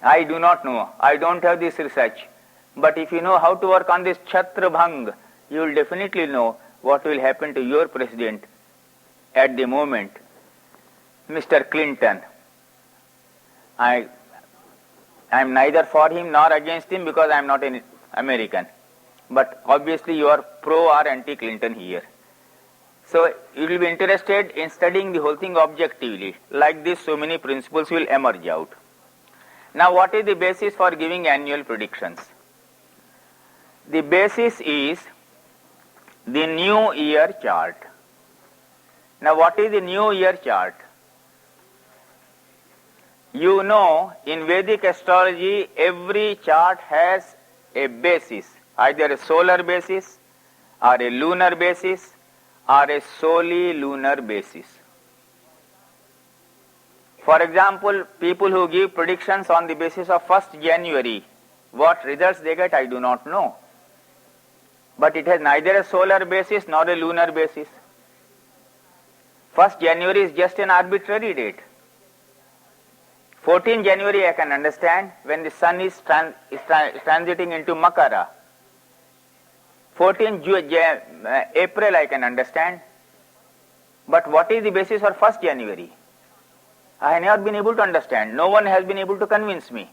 I do not know. I don't have this research. But if you know how to work on this Chhatrabhang, you will definitely know what will happen to your president at the moment. Mr. Clinton, I am neither for him nor against him because I am not an American. But obviously you are pro or anti-Clinton here. So you will be interested in studying the whole thing objectively. Like this, so many principles will emerge out. Now what is the basis for giving annual predictions? The basis is the New Year chart. Now what is the New Year chart? You know, in Vedic astrology, every chart has a basis, either a solar basis, or a lunar basis, or a solely lunar basis. For example, people who give predictions on the basis of 1st January, what results they get, I do not know. But it has neither a solar basis nor a lunar basis. 1st January is just an arbitrary date. 14 January I can understand when the sun is transiting into Makara. 14 April I can understand. But what is the basis for 1st January? I have never been able to understand. No one has been able to convince me.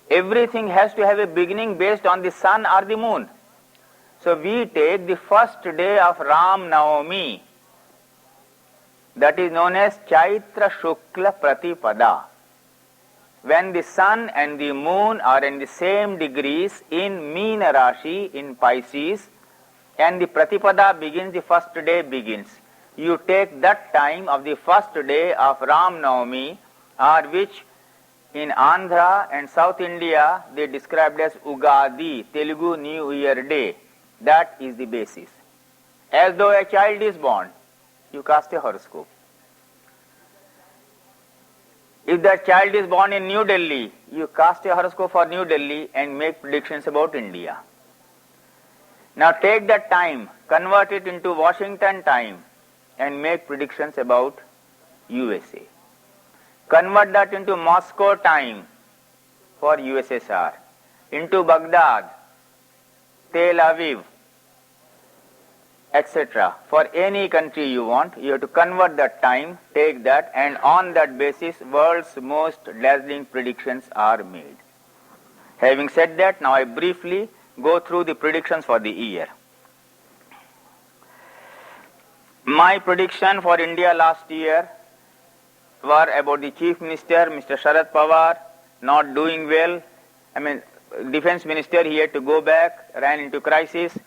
Everything has to have a beginning based on the sun or the moon. So we take the first day of Ram Navami, that is known as Chaitra Shukla Pratipada, when the sun and the moon are in the same degrees in Meena Rashi, in Pisces, and the Pratipada begins, the first day begins. You take that time of the first day of Ram Navami, or which in Andhra and South India they described as Ugadi, Telugu New Year Day. That is the basis. As though a child is born, you cast a horoscope. If that child is born in New Delhi, you cast a horoscope for New Delhi and make predictions about India. Now take that time, convert it into Washington time and make predictions about USA. Convert that into Moscow time for USSR, into Baghdad, Tel Aviv, etc. For any country you want, you have to convert that time, take that, and on that basis, world's most dazzling predictions are made. Having said that, now I briefly go through the predictions for the year. My prediction for India last year were about the Chief Minister, Mr. Sharad Pawar, not doing well. Defense Minister, he had to go back, ran into crisis.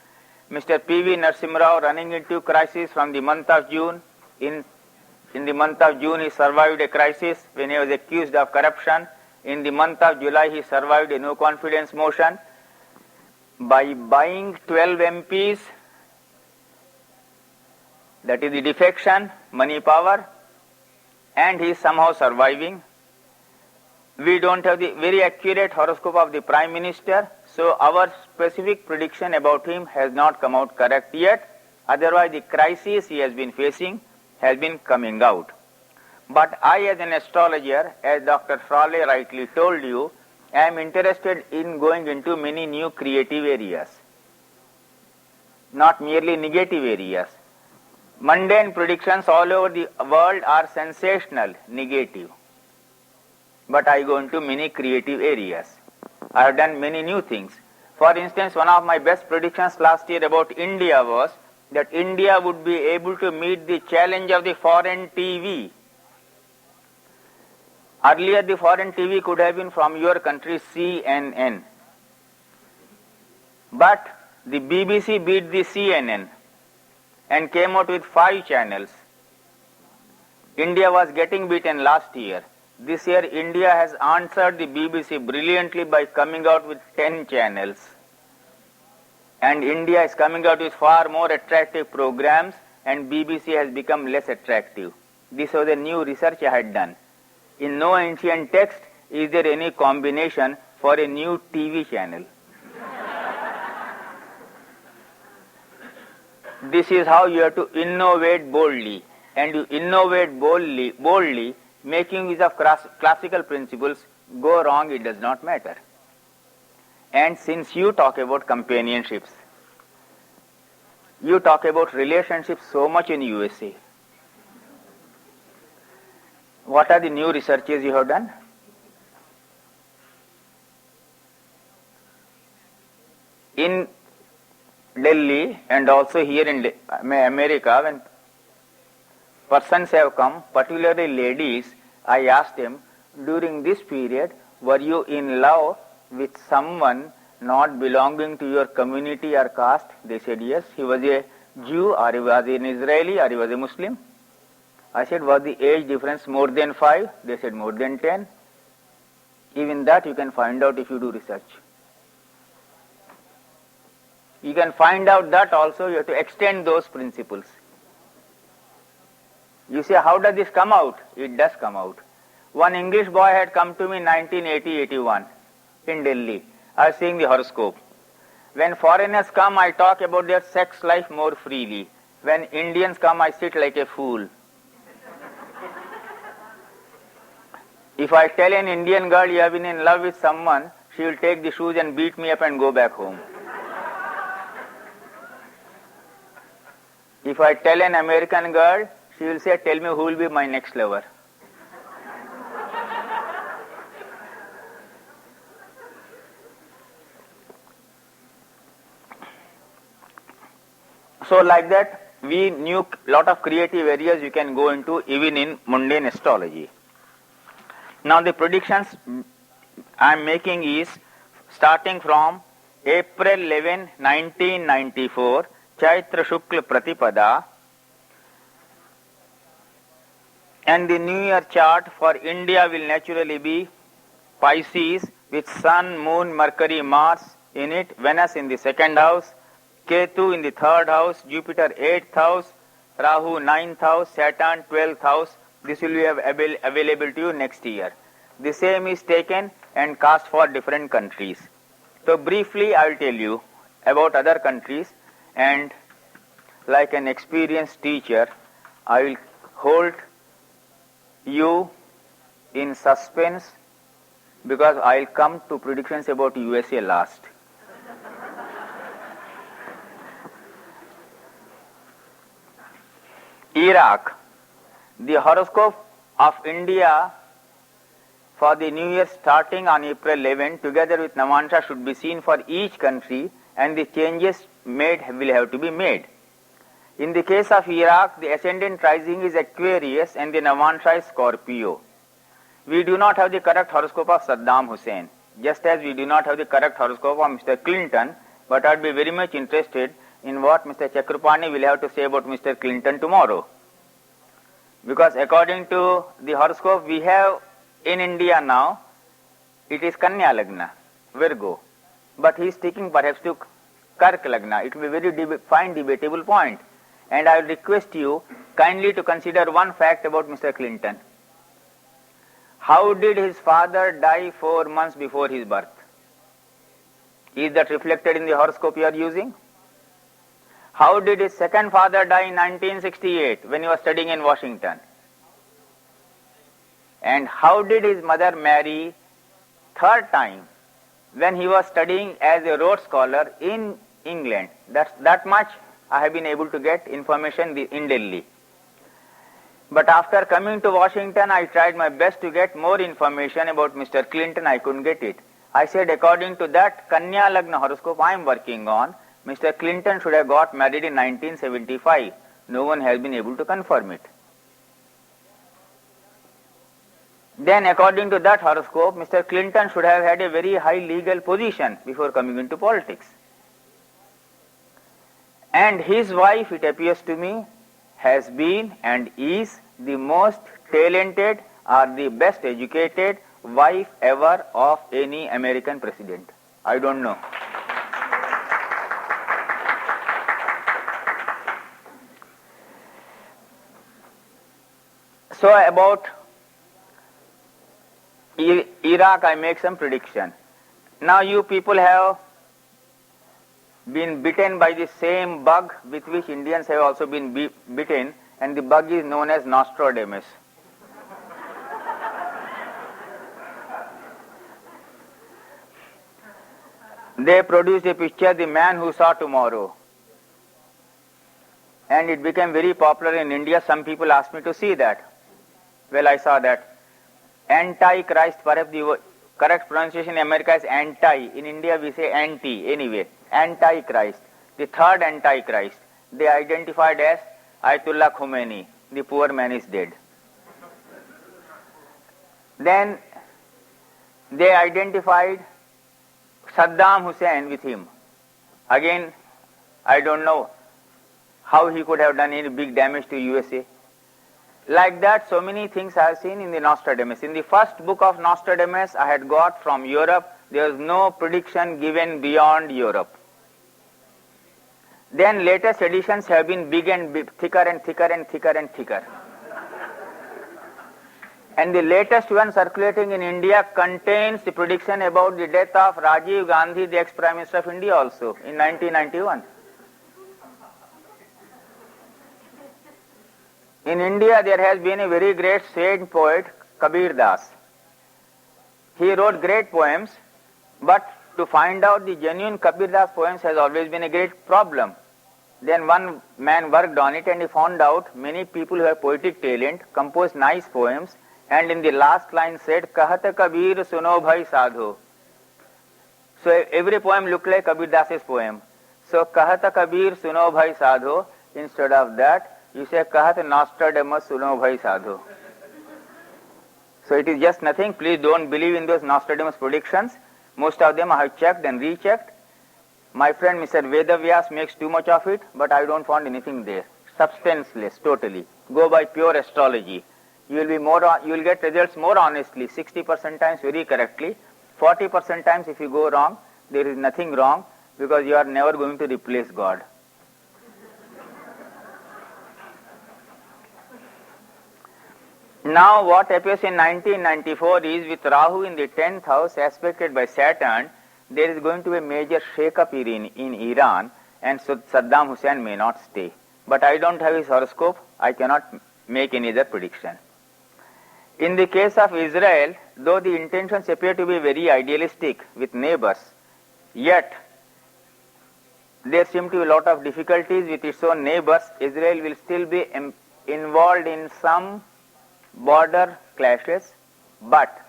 Mr. P.V. Narasimha Rao running into crisis from the month of June. In the month of June, he survived a crisis when he was accused of corruption. In the month of July, he survived a no confidence motion. By buying 12 MPs, that is the defection, money power, and he is somehow surviving. We don't have the very accurate horoscope of the Prime Minister, so our specific prediction about him has not come out correct yet. Otherwise, the crisis he has been facing has been coming out. But I, as an astrologer, as Dr. Frawley rightly told you, am interested in going into many new creative areas, not merely negative areas. Mundane predictions all over the world are sensational, negative. But I go into many creative areas. I have done many new things. For instance, one of my best predictions last year about India was that India would be able to meet the challenge of the foreign TV. Earlier, the foreign TV could have been from your country, CNN. But the BBC beat the CNN and came out with 5 channels. India was getting beaten last year. This year, India has answered the BBC brilliantly by coming out with 10 channels. And India is coming out with far more attractive programs, and BBC has become less attractive. This was a new research I had done. In no ancient text is there any combination for a new TV channel. This is how you have to innovate boldly. And you innovate boldly, making use of classical principles. Go wrong, it does not matter. And since you talk about companionships, you talk about relationships so much in USA. What are the new researches you have done? In Delhi and also here in America, when persons have come, particularly ladies, I asked them, during this period, were you in love with someone not belonging to your community or caste? They said yes. He was a Jew, or he was an Israeli, or he was a Muslim. I said, was the age difference more than 5? They said more than 10. Even that you can find out if you do research. You can find out that also. You have to extend those principles. You say, how does this come out? It does come out. One English boy had come to me in 1980-81 in Delhi. I was seeing the horoscope. When foreigners come, I talk about their sex life more freely. When Indians come, I sit like a fool. If I tell an Indian girl you have been in love with someone, she will take the shoes and beat me up and go back home. If I tell an American girl, she will say, tell me who will be my next lover. So like that, we knew lot of creative areas you can go into even in mundane astrology. Now the predictions I am making is starting from April 11, 1994, Chaitra Shukla Pratipada, and the New Year chart for India will naturally be Pisces with Sun, Moon, Mercury, Mars in it, Venus in the second house, Ketu in the third house, Jupiter 8th house, Rahu 9th house, Saturn 12th house. This will be available to you next year. The same is taken and cast for different countries. So briefly I will tell you about other countries, and like an experienced teacher I will hold you in suspense because I will come to predictions about USA last. Iraq. The horoscope of India for the New Year starting on April 11 together with Navansha should be seen for each country, and the changes made will have to be made. In the case of Iraq, the ascendant rising is Aquarius and the Navansha is Scorpio. We do not have the correct horoscope of Saddam Hussein, just as we do not have the correct horoscope of Mr. Clinton, but I would be very much interested in what Mr. Chakrapani will have to say about Mr. Clinton tomorrow. Because according to the horoscope we have in India now, it is Kanya Lagna, Virgo. But he is sticking perhaps to Kark Lagna. It will be a very fine debatable point. And I will request you kindly to consider one fact about Mr. Clinton. How did his father die 4 months before his birth? Is that reflected in the horoscope you are using? How did his second father die in 1968 when he was studying in Washington? And how did his mother marry third time when he was studying as a Rhodes Scholar in England? That much I have been able to get information in Delhi. But after coming to Washington, I tried my best to get more information about Mr. Clinton. I couldn't get it. I said according to that Kanya Lagna horoscope I am working on, Mr. Clinton should have got married in 1975. No one has been able to confirm it. Then according to that horoscope, Mr. Clinton should have had a very high legal position before coming into politics. And his wife, it appears to me, has been and is the most talented or the best educated wife ever of any American president. I don't know. So about Iraq, I make some prediction. Now you people have been bitten by the same bug with which Indians have also been bitten, and the bug is known as Nostradamus. They produced a picture, The Man Who Saw Tomorrow, and it became very popular in India. Some people asked me to see that. Well, I saw that. Antichrist, perhaps the correct pronunciation in America is anti. In India we say anti anyway. Antichrist, the third Antichrist, they identified as Ayatollah Khomeini. The poor man is dead. Then they identified Saddam Hussein with him. Again, I don't know how he could have done any big damage to USA. Like that, so many things I have seen in the Nostradamus. In the first book of Nostradamus I had got from Europe, there was no prediction given beyond Europe. Then latest editions have been big and big, thicker and thicker and thicker and thicker. And the latest one circulating in India contains the prediction about the death of Rajiv Gandhi, the ex-Prime Minister of India also, in 1991. In India there has been a very great saint poet, Kabir Das. He wrote great poems, but to find out the genuine Kabir Das poems has always been a great problem. Then one man worked on it and he found out many people who have poetic talent composed nice poems, and in the last line said, Kahat Kabir suno bhai sadho. So every poem looked like Kabir Das's poem. So kahat Kabir suno bhai sadho, instead of that you say kahat Nostradamus suno bhai sadho. So it is just nothing. Please don't believe in those Nostradamus predictions. Most of them I have checked and rechecked. My friend Mr. Vedavyas makes too much of it, but I don't find anything there. Substanceless, totally. Go by pure astrology. You will get results more honestly, 60% times very correctly. 40% times if you go wrong, there is nothing wrong, because you are never going to replace God. Now what appears in 1994 is, with Rahu in the 10th house aspected by Saturn, there is going to be a major shake-up in Iran, and so Saddam Hussein may not stay. But I don't have his horoscope, I cannot make any other prediction. In the case of Israel, though the intentions appear to be very idealistic with neighbors, yet there seem to be a lot of difficulties with its own neighbors. Israel will still be involved in some border clashes, but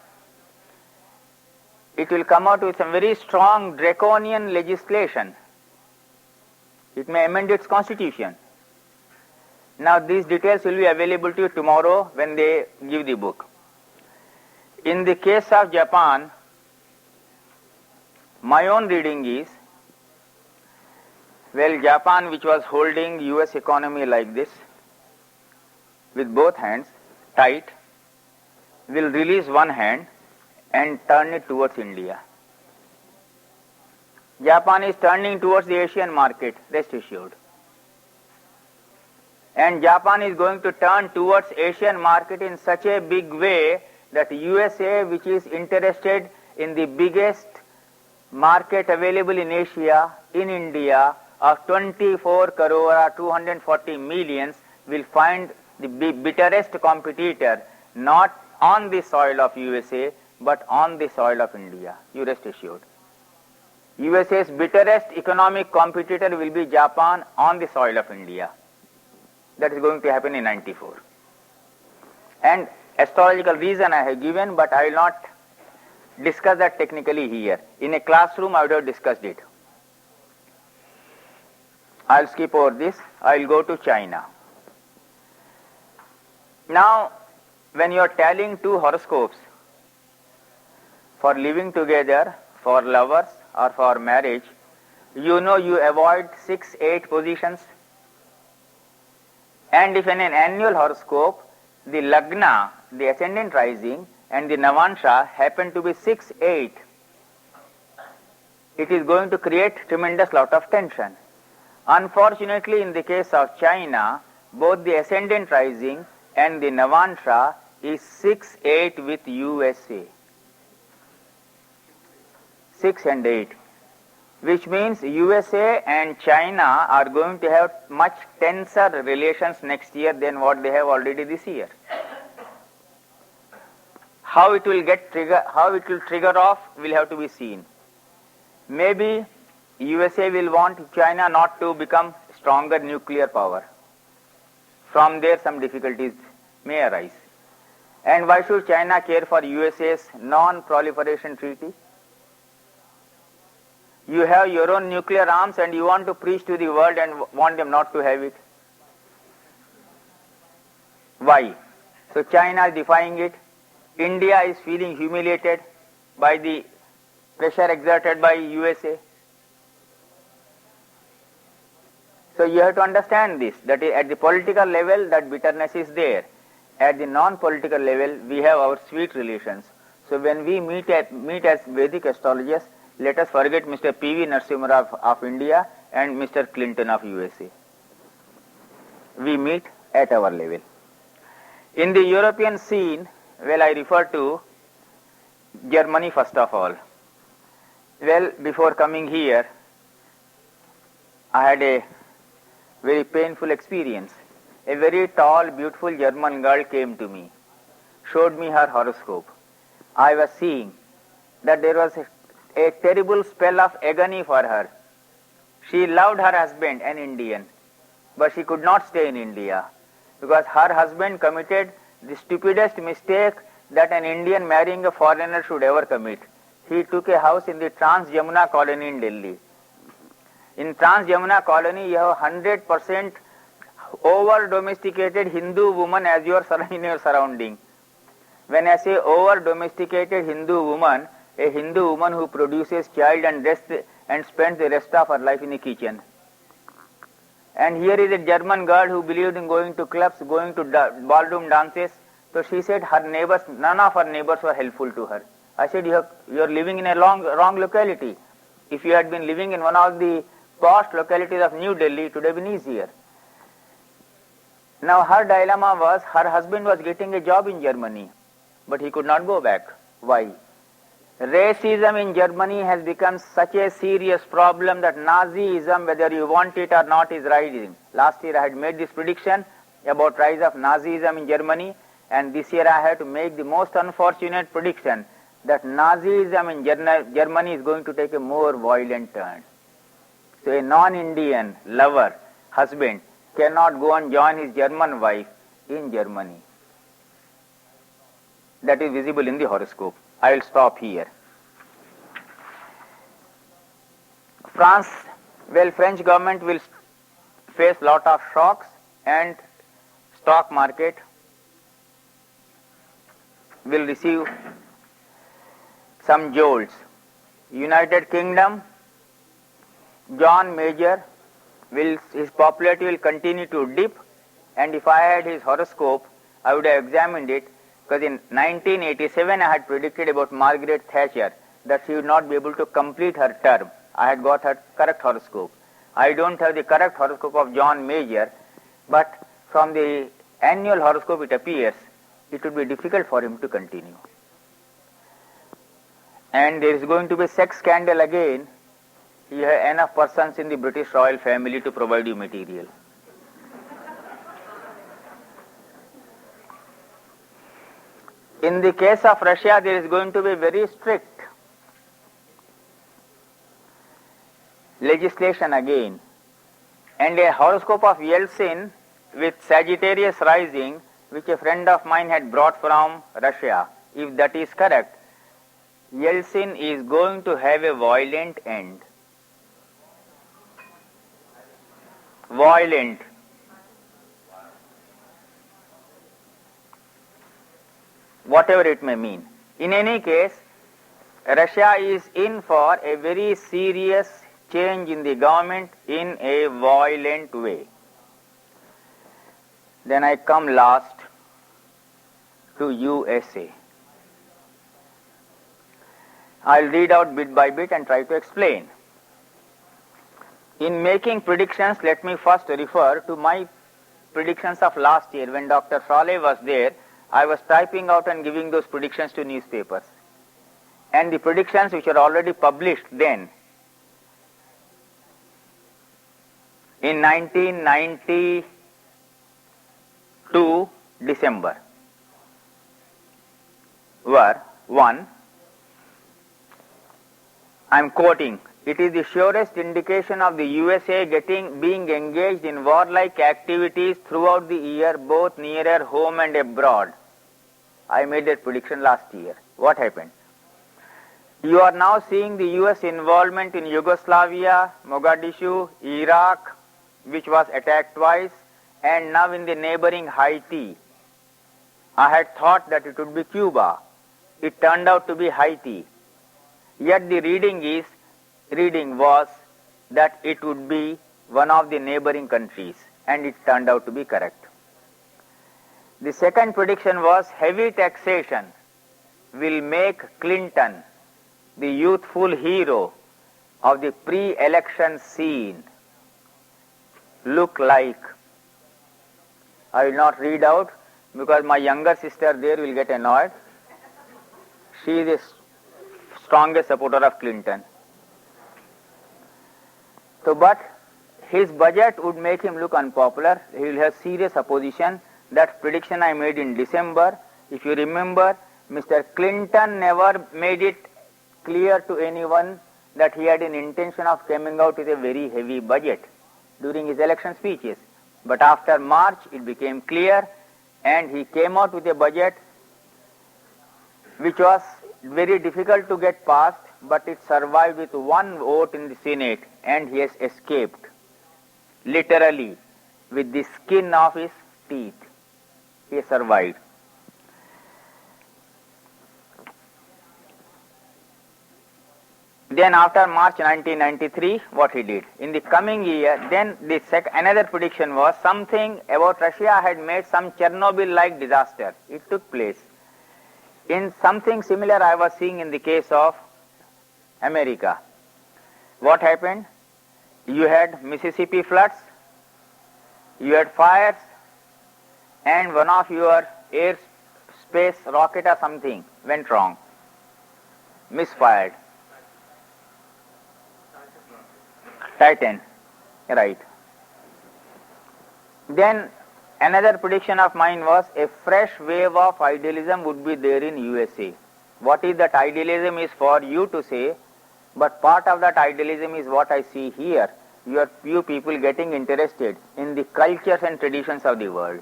it will come out with some very strong draconian legislation. It may amend its constitution. Now these details will be available to you tomorrow when they give the book. In the case of Japan, my own reading is, well, Japan, which was holding US economy like this with both hands tight, will release one hand and turn it towards India. Japan is turning towards the Asian market, rest assured. And Japan is going to turn towards Asian market in such a big way that USA, which is interested in the biggest market available in Asia, in India, of 24 crore or 240 millions, will find the bitterest competitor not on the soil of USA, but on the soil of India. You rest assured. USA's bitterest economic competitor will be Japan on the soil of India. That is going to happen in 94. And astrological reason I have given, but I will not discuss that technically here. In a classroom I would have discussed it. I will skip over this. I will go to China. Now, when you are tallying two horoscopes for living together, for lovers or for marriage, you know you avoid 6, 8 positions. And if in an annual horoscope, the Lagna, the ascendant rising, and the Navansha happen to be 6, 8, it is going to create tremendous lot of tension. Unfortunately, in the case of China, both the ascendant rising and the Navansha is 6, 8 with USA. 6 and 8. Which means USA and China are going to have much tenser relations next year than what they have already this year. How it will trigger off will have to be seen. Maybe USA will want China not to become stronger nuclear power. From there some difficulties may arise. And why should China care for USA's non-proliferation treaty? You have your own nuclear arms and you want to preach to the world and want them not to have it. Why? So China is defying it. India is feeling humiliated by the pressure exerted by USA. So you have to understand this, that at the political level that bitterness is there. At the non-political level we have our sweet relations. So when we meet as Vedic astrologers, let us forget Mr. P.V. Narasimha of India and Mr. Clinton of USA. We meet at our level. In the European scene, well, I refer to Germany first of all. Well, before coming here, I had a very painful experience. A very tall, beautiful German girl came to me, showed me her horoscope. I was seeing that there was a terrible spell of agony for her. She loved her husband, an Indian, but she could not stay in India because her husband committed the stupidest mistake that an Indian marrying a foreigner should ever commit. He took a house in the Trans Yamuna colony in Delhi. In Trans-Yamuna colony, you have 100% over-domesticated Hindu woman as your in your surrounding. When I say over-domesticated Hindu woman, a Hindu woman who produces child and spends the rest of her life in the kitchen. And here is a German girl who believed in going to clubs, going to ballroom dances. So she said her neighbors, none of her neighbors were helpful to her. I said, you are living in a wrong locality. If you had been living in one of the posh localities of New Delhi, it would have been easier. Now her dilemma was, her husband was getting a job in Germany, but he could not go back. Why? Racism in Germany has become such a serious problem that Nazism, whether you want it or not, is rising. Last year I had made this prediction about rise of Nazism in Germany, and this year I had to make the most unfortunate prediction that Nazism in Germany is going to take a more violent turn. So a non-Indian lover, husband, cannot go and join his German wife in Germany. That is visible in the horoscope. I will stop here. French government will face lot of shocks, and stock market will receive some jolts. United Kingdom, John Major, his popularity will continue to dip, and if I had his horoscope, I would have examined it, because in 1987 I had predicted about Margaret Thatcher that she would not be able to complete her term. I had got her correct horoscope. I don't have the correct horoscope of John Major, but from the annual horoscope it appears it would be difficult for him to continue. And there is going to be sex scandal again. You have enough persons in the British royal family to provide you material. In the case of Russia, there is going to be very strict legislation again. And a horoscope of Yeltsin with Sagittarius rising, which a friend of mine had brought from Russia, if that is correct, Yeltsin is going to have a violent end. Violent. Whatever it may mean. In any case, Russia is in for a very serious change in the government in a violent way. Then I come last to USA. I'll read out bit by bit and try to explain. In making predictions, let me first refer to my predictions of last year. When Dr. Frawley was there, I was typing out and giving those predictions to newspapers. And the predictions which were already published then, in 1992 December, were 1, I am quoting, "It is the surest indication of the USA being engaged in warlike activities throughout the year, both nearer home and abroad." I made that prediction last year. What happened? You are now seeing the US involvement in Yugoslavia, Mogadishu, Iraq, which was attacked twice, and now in the neighboring Haiti. I had thought that it would be Cuba. It turned out to be Haiti. Yet the reading was that it would be one of the neighboring countries, and it turned out to be correct. The second prediction was heavy taxation will make Clinton the youthful hero of the pre-election scene look like. I will not read out because my younger sister there will get annoyed. She is the strongest supporter of Clinton. So, but his budget would make him look unpopular. He will have serious opposition. That prediction I made in December. If you remember, Mr. Clinton never made it clear to anyone that he had an intention of coming out with a very heavy budget during his election speeches. But after March, it became clear, and he came out with a budget which was very difficult to get passed but it survived with one vote in the Senate, and he has escaped, literally, with the skin of his teeth. He survived. Then after March 1993, what he did? In the coming year, then another prediction was something about Russia had made some Chernobyl-like disaster. It took place. In something similar I was seeing in the case of America. What happened? You had Mississippi floods, you had fires, and one of your air space rocket or something went wrong, misfired. Titan, right. Then another prediction of mine was a fresh wave of idealism would be there in USA. What is that idealism is for you to say, but part of that idealism is what I see here. You people getting interested in the cultures and traditions of the world.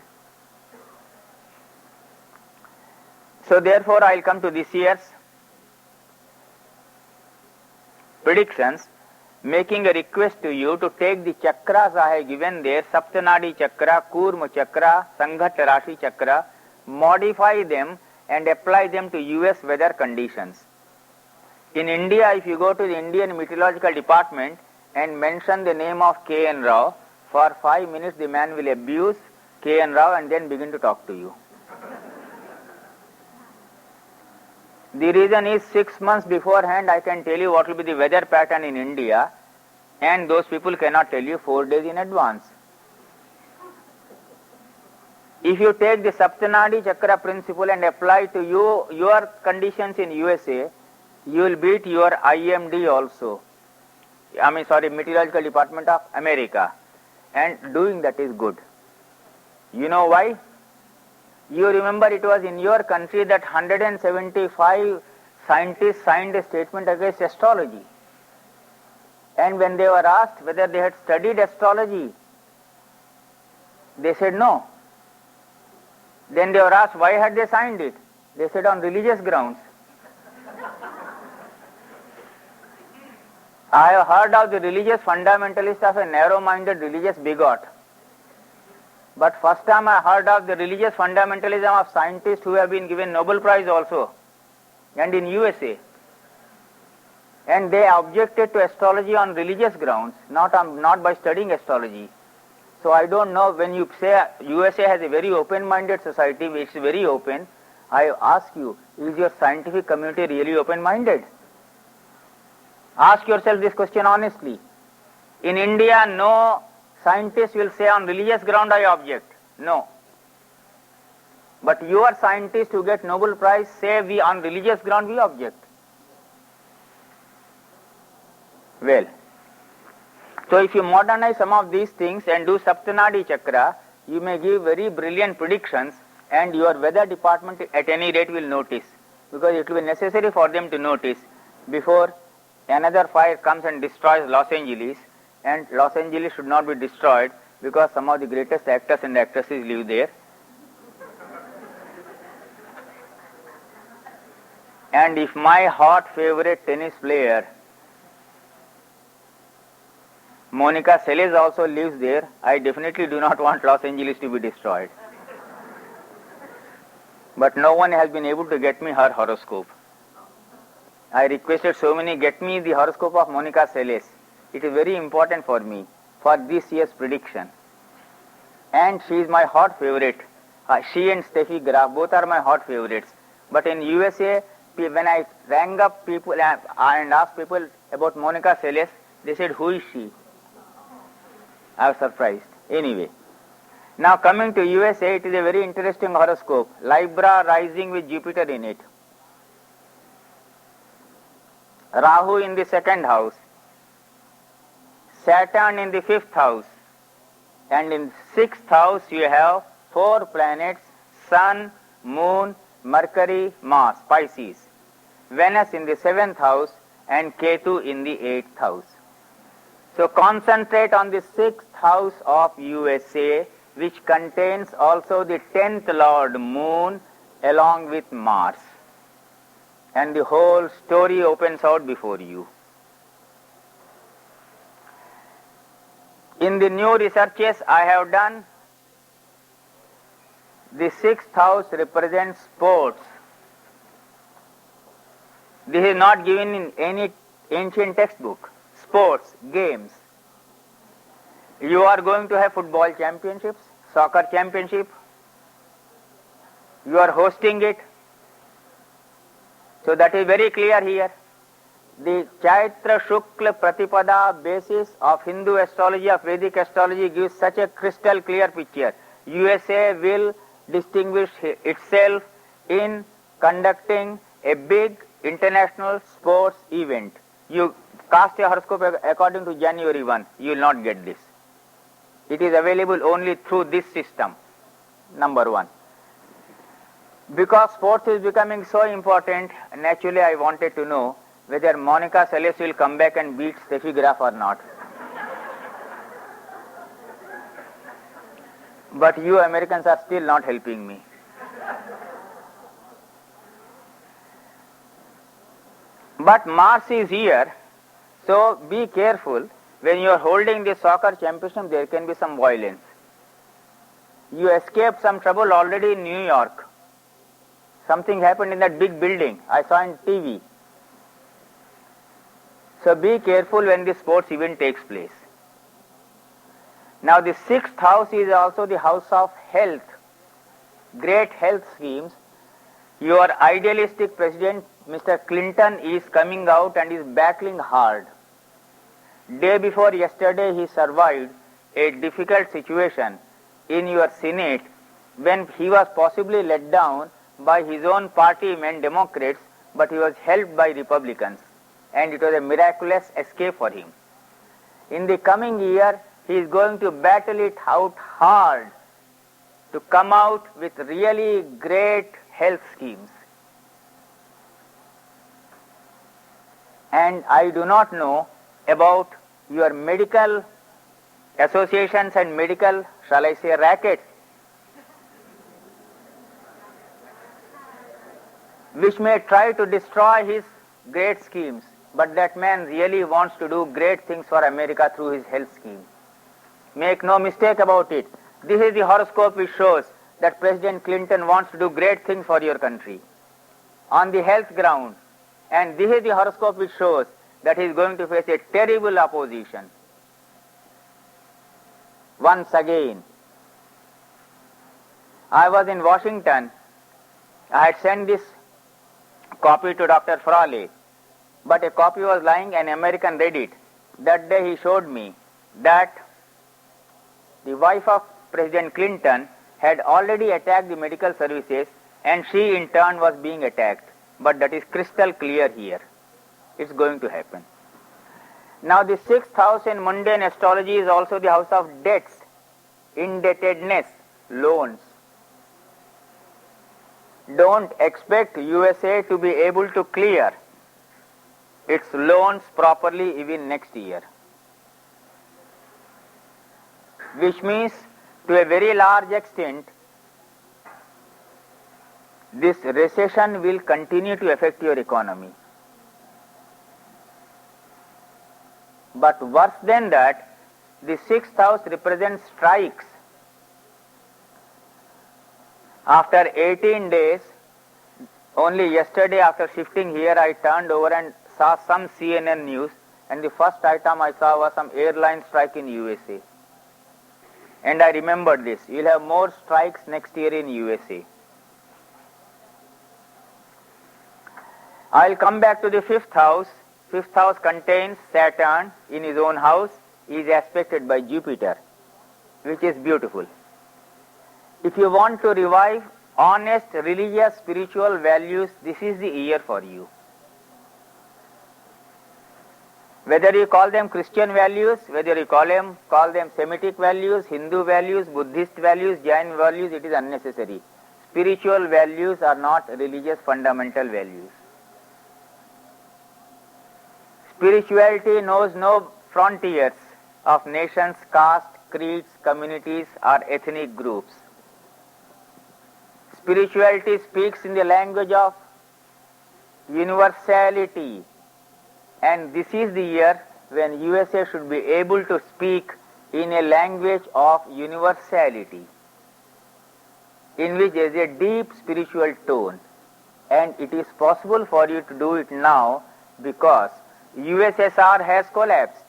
So therefore I will come to this year's predictions, making a request to you to take the chakras I have given there, Saptanadi Chakra, Kurma Chakra, Sanghat Rashi Chakra, modify them and apply them to US weather conditions. In India, if you go to the Indian Meteorological Department and mention the name of K.N. Rao, for 5 minutes the man will abuse K.N. Rao and then begin to talk to you. The reason is 6 months beforehand I can tell you what will be the weather pattern in India, and those people cannot tell you 4 days in advance. If you take the Saptanadi Chakra principle and apply to your conditions in USA, you will beat your IMD also. Meteorological Department of America. And doing that is good. You know why? You remember it was in your country that 175 scientists signed a statement against astrology. And when they were asked whether they had studied astrology, they said no. Then they were asked why had they signed it. They said on religious grounds. I have heard of the religious fundamentalist of a narrow-minded religious bigot. But first time I heard of the religious fundamentalism of scientists who have been given Nobel Prize also, and in USA. And they objected to astrology on religious grounds, not by studying astrology. So I don't know, when you say USA has a very open-minded society, which is very open, I ask you, is your scientific community really open-minded? Ask yourself this question honestly. In India, no scientist will say on religious ground I object. No. But your scientists who get Nobel Prize say we on religious ground we object. Well, so if you modernize some of these things and do Saptanadi Chakra, you may give very brilliant predictions, and your weather department at any rate will notice, because it will be necessary for them to notice before another fire comes and destroys Los Angeles, and Los Angeles should not be destroyed because some of the greatest actors and actresses live there. And if my hot favorite tennis player Monica Seles also lives there, I definitely do not want Los Angeles to be destroyed. But no one has been able to get me her horoscope. I requested so many, get me the horoscope of Monica Seles. It is very important for me, for this year's prediction. And she is my hot favorite. She and Steffi Graf, both are my hot favorites. But in USA, when I rang up people and asked people about Monica Seles, they said, who is she? I was surprised. Anyway, now coming to USA, it is a very interesting horoscope. Libra rising with Jupiter in it. Rahu in the 2nd house. Saturn in the 5th house. And in 6th house you have 4 planets, Sun, Moon, Mercury, Mars, Pisces. Venus in the 7th house and Ketu in the 8th house. So concentrate on the 6th house of USA, which contains also the 10th Lord Moon along with Mars. and the whole story opens out before you. In the new researches I have done, the sixth house represents sports. This is not given in any ancient textbook. Sports, games. You are going to have football championships, soccer championship. You are hosting it. So that is very clear here. The Chaitra Shukla Pratipada basis of Hindu astrology, of Vedic astrology gives such a crystal clear picture. USA will distinguish itself in conducting a big international sports event. You cast a horoscope according to January 1, you will not get this. It is available only through this system, number one. Because sports is becoming so important, naturally I wanted to know whether Monica Seles will come back and beat Steffi Graf or not. But you Americans are still not helping me. But Mars is here, so be careful. When you are holding the soccer championship, there can be some violence. You escaped some trouble already in New York. Something happened in that big building. I saw on TV. So be careful when the sports event takes place. Now the sixth house is also the house of health, great health schemes. Your idealistic president, Mr. Clinton, is coming out and is battling hard. Day before yesterday, he survived a difficult situation in your Senate when he was possibly let down by his own party men, Democrats, but he was helped by Republicans, and it was a miraculous escape for him. In the coming year, he is going to battle it out hard to come out with really great health schemes. And I do not know about your medical associations and medical, shall I say, rackets, which may try to destroy his great schemes, but that man really wants to do great things for America through his health scheme. Make no mistake about it. This is the horoscope which shows that President Clinton wants to do great things for your country on the health ground. And this is the horoscope which shows that he is going to face a terrible opposition. Once again, I was in Washington. I had sent this copy to Dr. Frawley, but a copy was lying, an American read it. That day he showed me that the wife of President Clinton had already attacked the medical services, and she in turn was being attacked. But that is crystal clear here. It's going to happen. Now the sixth house in mundane astrology is also the house of debts, indebtedness, loans. Don't expect USA to be able to clear its loans properly even next year. Which means, to a very large extent, this recession will continue to affect your economy. But worse than that, the sixth house represents strikes. After 18 days, only yesterday after shifting here, I turned over and saw some CNN news, and the first item I saw was some airline strike in USA. And I remembered this. You'll have more strikes next year in USA. I'll come back to the fifth house. Fifth house contains Saturn in his own house. He is aspected by Jupiter, which is beautiful. If you want to revive honest, religious, spiritual values, this is the year for you. Whether you call them Christian values, whether you call them Semitic values, Hindu values, Buddhist values, Jain values, it is unnecessary. Spiritual values are not religious fundamental values. Spirituality knows no frontiers of nations, caste, creeds, communities, or ethnic groups. Spirituality speaks in the language of universality. And this is the year when USA should be able to speak in a language of universality, in which there is a deep spiritual tone. And it is possible for you to do it now because USSR has collapsed.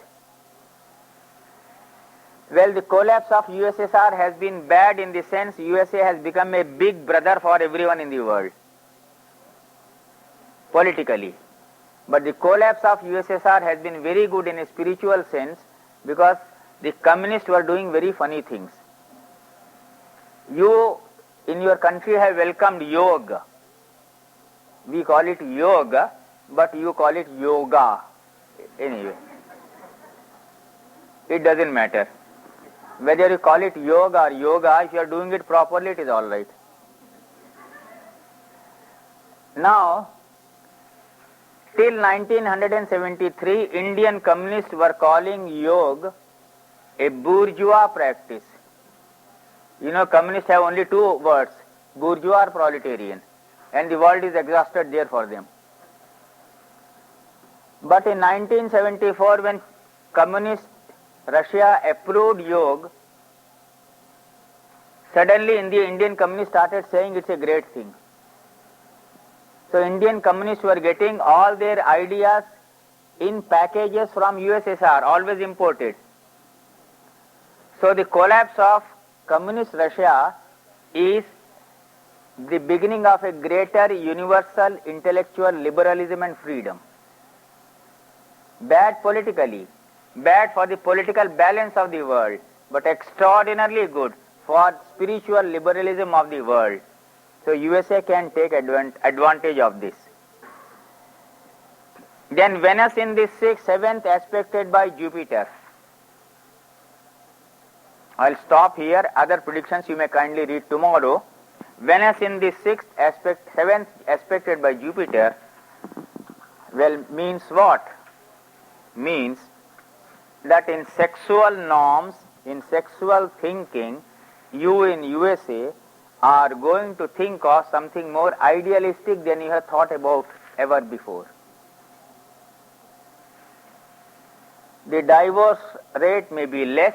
Well, the collapse of USSR has been bad in the sense USA has become a big brother for everyone in the world, politically. But the collapse of USSR has been very good in a spiritual sense because the communists were doing very funny things. You in your country have welcomed yoga. We call it yoga, but you call it yoga. Anyway, it doesn't matter. Whether you call it yoga or yoga, if you are doing it properly, it is all right. Now, till 1973, Indian communists were calling yoga a bourgeois practice. You know, communists have only two words, bourgeois or proletarian, and the world is exhausted there for them. But in 1974, when communist Russia approved yoga, suddenly the Indian communists started saying it's a great thing. So Indian communists were getting all their ideas in packages from USSR, always imported. So the collapse of communist Russia is the beginning of a greater universal intellectual liberalism and freedom. Bad politically, bad for the political balance of the world, but extraordinarily good for spiritual liberalism of the world. So USA can take advantage of this. Then Venus in the 6th, 7th aspected by Jupiter. I'll stop here. Other predictions you may kindly read tomorrow. Venus in the 6th aspect, 7th aspected by Jupiter, well, means what? Means that in sexual norms, in sexual thinking, you in USA are going to think of something more idealistic than you have thought about ever before. The divorce rate may be less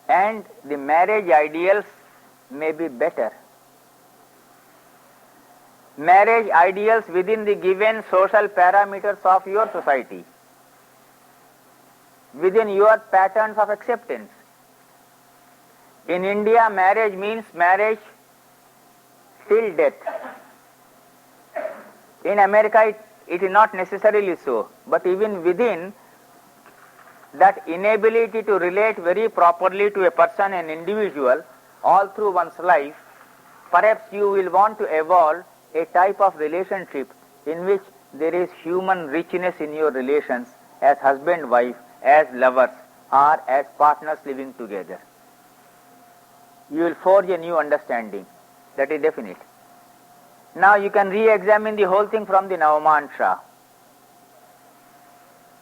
and the marriage ideals may be better. Marriage ideals within the given social parameters of your society, within your patterns of acceptance. In India, marriage means marriage till death. In America, it is not necessarily so, but even within that inability to relate very properly to a person, an individual, all through one's life, perhaps you will want to evolve a type of relationship in which there is human richness in your relations as husband-wife, as lovers, or as partners living together. You will forge a new understanding. That is definite. Now you can re-examine the whole thing from the Navamantra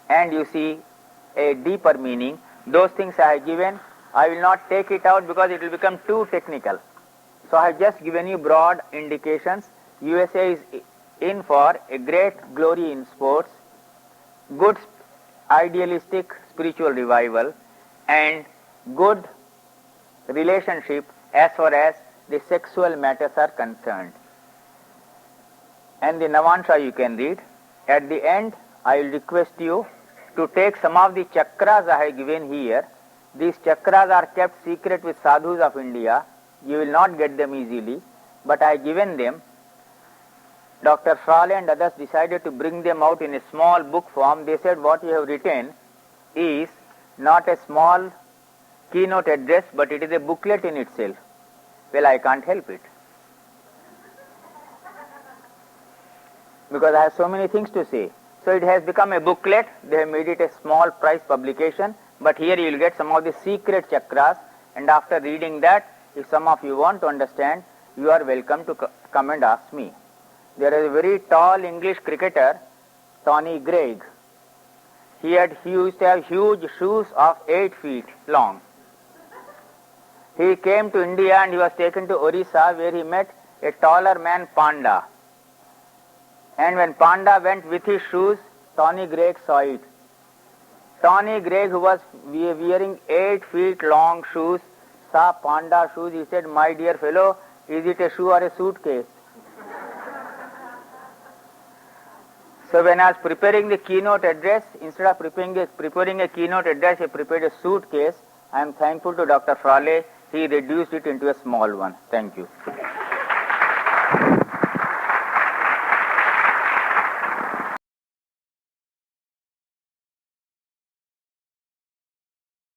and you see a deeper meaning. Those things I have given, I will not take it out because it will become too technical. So I have just given you broad indications. USA is in for a great glory in sports, good idealistic spiritual revival, and good relationship as far as the sexual matters are concerned. And the Navamantra you can read. At the end, I will request you to take some of the chakras I have given here. These chakras are kept secret with sadhus of India. You will not get them easily, but I have given them. Dr. Frale and others decided to bring them out in a small book form. They said what you have written is not a small keynote address, but it is a booklet in itself. Well, I can't help it, because I have so many things to say. So it has become a booklet. They have made it a small price publication, but here you will get some of the secret chakras, and after reading that, if some of you want to understand, you are welcome to come and ask me. There is a very tall English cricketer, Tony Greig. He used to have huge shoes of 8 feet long. He came to India and he was taken to Orissa, where he met a taller man, Panda. And when Panda went with his shoes, Tony Greig saw it. Tony Greig, who was wearing 8 feet long shoes, saw Panda shoes. He said, "My dear fellow, is it a shoe or a suitcase?" So when I was preparing the keynote address, instead of preparing a keynote address, I prepared a suitcase. I am thankful to Dr. Frawley. He reduced it into a small one. Thank you.